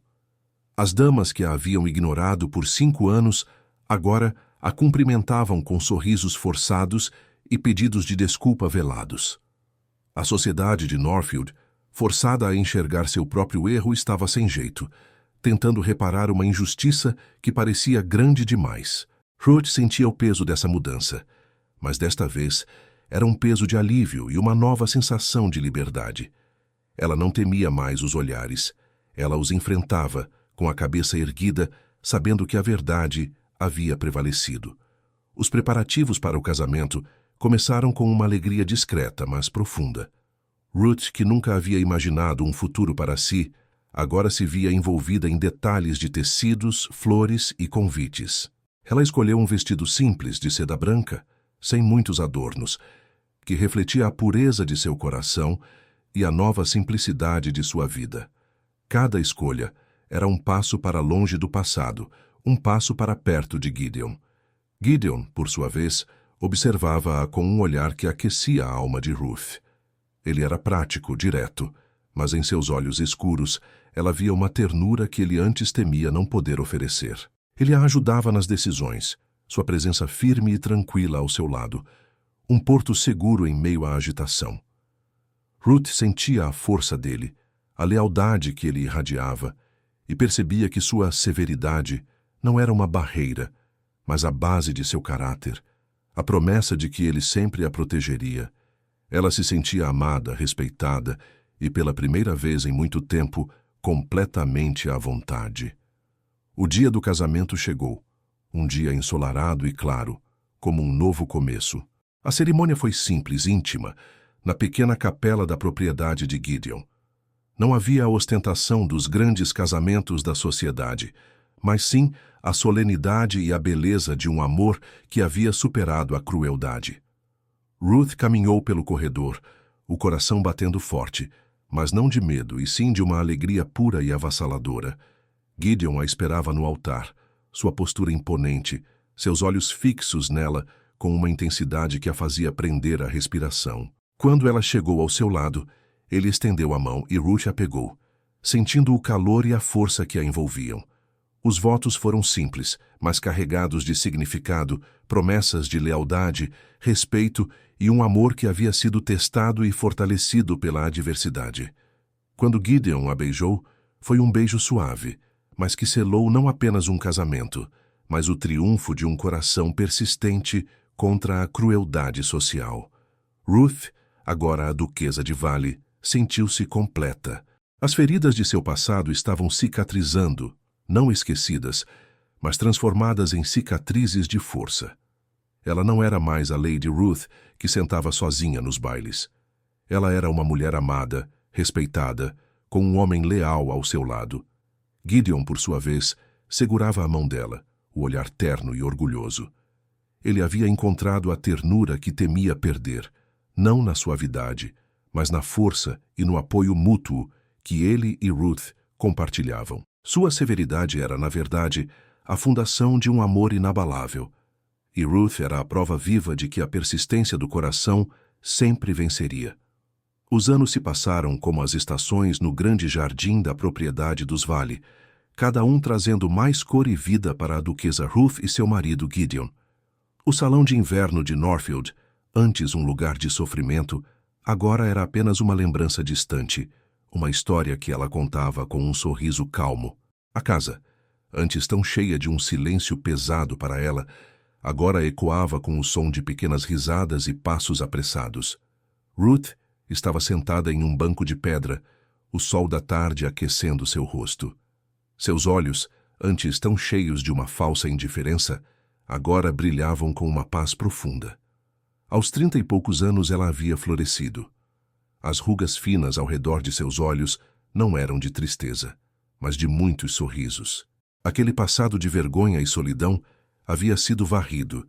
As damas que a haviam ignorado por 5 anos, agora a cumprimentavam com sorrisos forçados e pedidos de desculpa velados. A sociedade de Northfield, forçada a enxergar seu próprio erro, estava sem jeito, tentando reparar uma injustiça que parecia grande demais. Ruth sentia o peso dessa mudança, mas desta vez era um peso de alívio e uma nova sensação de liberdade. Ela não temia mais os olhares. Ela os enfrentava, com a cabeça erguida, sabendo que a verdade havia prevalecido. Os preparativos para o casamento começaram com uma alegria discreta, mas profunda. Ruth, que nunca havia imaginado um futuro para si, agora se via envolvida em detalhes de tecidos, flores e convites. Ela escolheu um vestido simples de seda branca, sem muitos adornos, que refletia a pureza de seu coração e a nova simplicidade de sua vida. Cada escolha era um passo para longe do passado, um passo para perto de Gideon. Gideon, por sua vez, observava-a com um olhar que aquecia a alma de Ruth. Ele era prático, direto, mas em seus olhos escuros ela via uma ternura que ele antes temia não poder oferecer. Ele a ajudava nas decisões, sua presença firme e tranquila ao seu lado, um porto seguro em meio à agitação. Ruth sentia a força dele, a lealdade que ele irradiava, e percebia que sua severidade não era uma barreira, mas a base de seu caráter, a promessa de que ele sempre a protegeria. Ela se sentia amada, respeitada e, pela primeira vez em muito tempo, completamente à vontade. O dia do casamento chegou, um dia ensolarado e claro, como um novo começo. A cerimônia foi simples, íntima, na pequena capela da propriedade de Gideon. Não havia a ostentação dos grandes casamentos da sociedade, mas sim a solenidade e a beleza de um amor que havia superado a crueldade. Ruth caminhou pelo corredor, o coração batendo forte, mas não de medo, e sim de uma alegria pura e avassaladora. Gideon a esperava no altar, sua postura imponente, seus olhos fixos nela com uma intensidade que a fazia prender a respiração. Quando ela chegou ao seu lado, ele estendeu a mão e Ruth a pegou, sentindo o calor e a força que a envolviam. Os votos foram simples, mas carregados de significado, promessas de lealdade, respeito e um amor que havia sido testado e fortalecido pela adversidade. Quando Gideon a beijou, foi um beijo suave, mas que selou não apenas um casamento, mas o triunfo de um coração persistente contra a crueldade social. Ruth, agora a duquesa de Vale, sentiu-se completa. As feridas de seu passado estavam cicatrizando, não esquecidas, mas transformadas em cicatrizes de força. Ela não era mais a Lady Ruth que sentava sozinha nos bailes. Ela era uma mulher amada, respeitada, com um homem leal ao seu lado. Gideon, por sua vez, segurava a mão dela, o olhar terno e orgulhoso. Ele havia encontrado a ternura que temia perder, não na suavidade, mas na força e no apoio mútuo que ele e Ruth compartilhavam. Sua severidade era, na verdade, a fundação de um amor inabalável, e Ruth era a prova viva de que a persistência do coração sempre venceria. Os anos se passaram como as estações no grande jardim da propriedade dos Vale, cada um trazendo mais cor e vida para a duquesa Ruth e seu marido Gideon. O salão de inverno de Northfield, antes um lugar de sofrimento, agora era apenas uma lembrança distante, uma história que ela contava com um sorriso calmo. A casa, antes tão cheia de um silêncio pesado para ela, agora ecoava com o som de pequenas risadas e passos apressados. Ruth estava sentada em um banco de pedra, o sol da tarde aquecendo seu rosto. Seus olhos, antes tão cheios de uma falsa indiferença, agora brilhavam com uma paz profunda. Aos 30 e poucos anos ela havia florescido. As rugas finas ao redor de seus olhos não eram de tristeza, mas de muitos sorrisos. Aquele passado de vergonha e solidão havia sido varrido,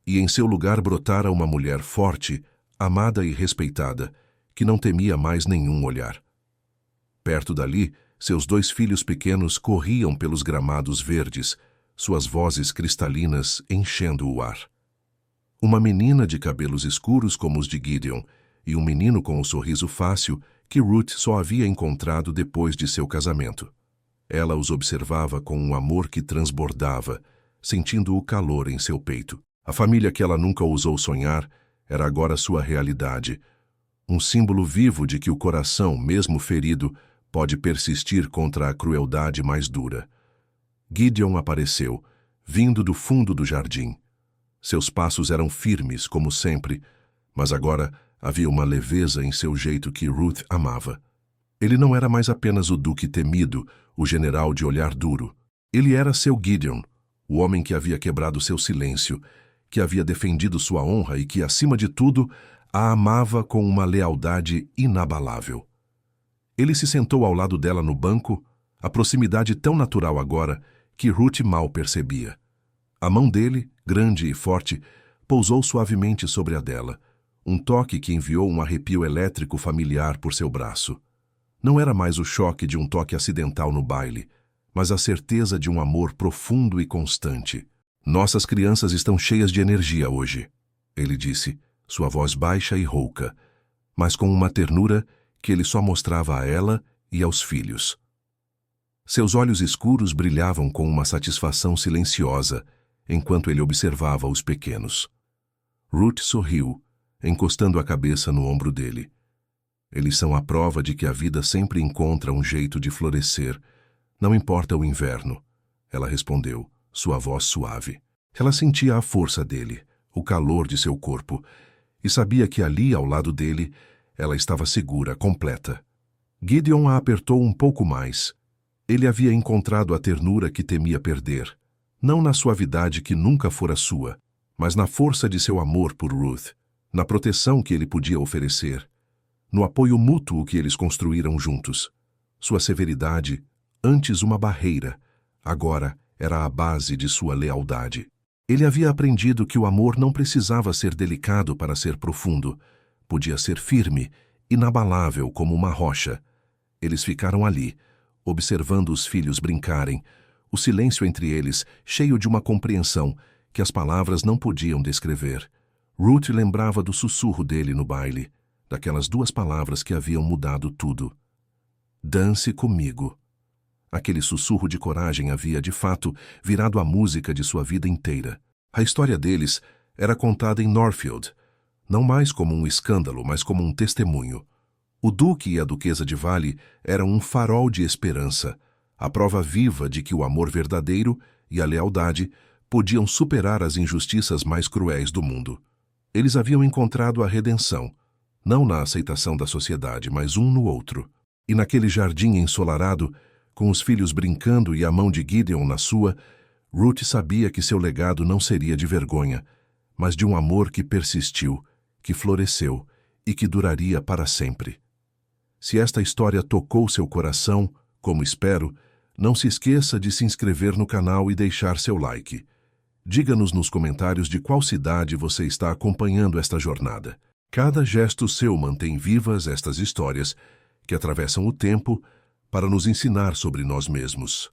e em seu lugar brotara uma mulher forte, amada e respeitada, que não temia mais nenhum olhar. Perto dali, seus 2 filhos pequenos corriam pelos gramados verdes, suas vozes cristalinas enchendo o ar. Uma menina de cabelos escuros como os de Gideon e um menino com um sorriso fácil que Ruth só havia encontrado depois de seu casamento. Ela os observava com um amor que transbordava, sentindo o calor em seu peito. A família que ela nunca ousou sonhar era agora sua realidade, um símbolo vivo de que o coração, mesmo ferido, pode persistir contra a crueldade mais dura. Gideon apareceu, vindo do fundo do jardim. Seus passos eram firmes, como sempre, mas agora havia uma leveza em seu jeito que Ruth amava. Ele não era mais apenas o duque temido, o general de olhar duro. Ele era seu Gideon, o homem que havia quebrado seu silêncio, que havia defendido sua honra e que, acima de tudo, a amava com uma lealdade inabalável. Ele se sentou ao lado dela no banco, a proximidade tão natural agora que Ruth mal percebia. A mão dele, grande e forte, pousou suavemente sobre a dela, um toque que enviou um arrepio elétrico familiar por seu braço. Não era mais o choque de um toque acidental no baile, mas a certeza de um amor profundo e constante. Nossas crianças estão cheias de energia hoje, ele disse, sua voz baixa e rouca, mas com uma ternura que ele só mostrava a ela e aos filhos. Seus olhos escuros brilhavam com uma satisfação silenciosa, enquanto ele observava os pequenos. Ruth sorriu, encostando a cabeça no ombro dele. Eles são a prova de que a vida sempre encontra um jeito de florescer, não importa o inverno, ela respondeu, sua voz suave. Ela sentia a força dele, o calor de seu corpo, e sabia que ali, ao lado dele, ela estava segura, completa. Gideon a apertou um pouco mais. Ele havia encontrado a ternura que temia perder, não na suavidade que nunca fora sua, mas na força de seu amor por Ruth, na proteção que ele podia oferecer, no apoio mútuo que eles construíram juntos. Sua severidade, antes uma barreira, agora era a base de sua lealdade. Ele havia aprendido que o amor não precisava ser delicado para ser profundo, podia ser firme, inabalável como uma rocha. Eles ficaram ali, observando os filhos brincarem, o silêncio entre eles cheio de uma compreensão que as palavras não podiam descrever. Ruth lembrava do sussurro dele no baile, daquelas 2 palavras que haviam mudado tudo. Dance comigo. Aquele sussurro de coragem havia, de fato, virado a música de sua vida inteira. A história deles era contada em Northfield, não mais como um escândalo, mas como um testemunho. O duque e a duquesa de Vale eram um farol de esperança, a prova viva de que o amor verdadeiro e a lealdade podiam superar as injustiças mais cruéis do mundo. Eles haviam encontrado a redenção, não na aceitação da sociedade, mas um no outro. E naquele jardim ensolarado, com os filhos brincando e a mão de Gideon na sua, Ruth sabia que seu legado não seria de vergonha, mas de um amor que persistiu, que floresceu e que duraria para sempre. Se esta história tocou seu coração, como espero, Não se esqueça de se inscrever no canal e deixar seu like. Diga-nos nos comentários de qual cidade você está acompanhando esta jornada. Cada gesto seu mantém vivas estas histórias que atravessam o tempo para nos ensinar sobre nós mesmos.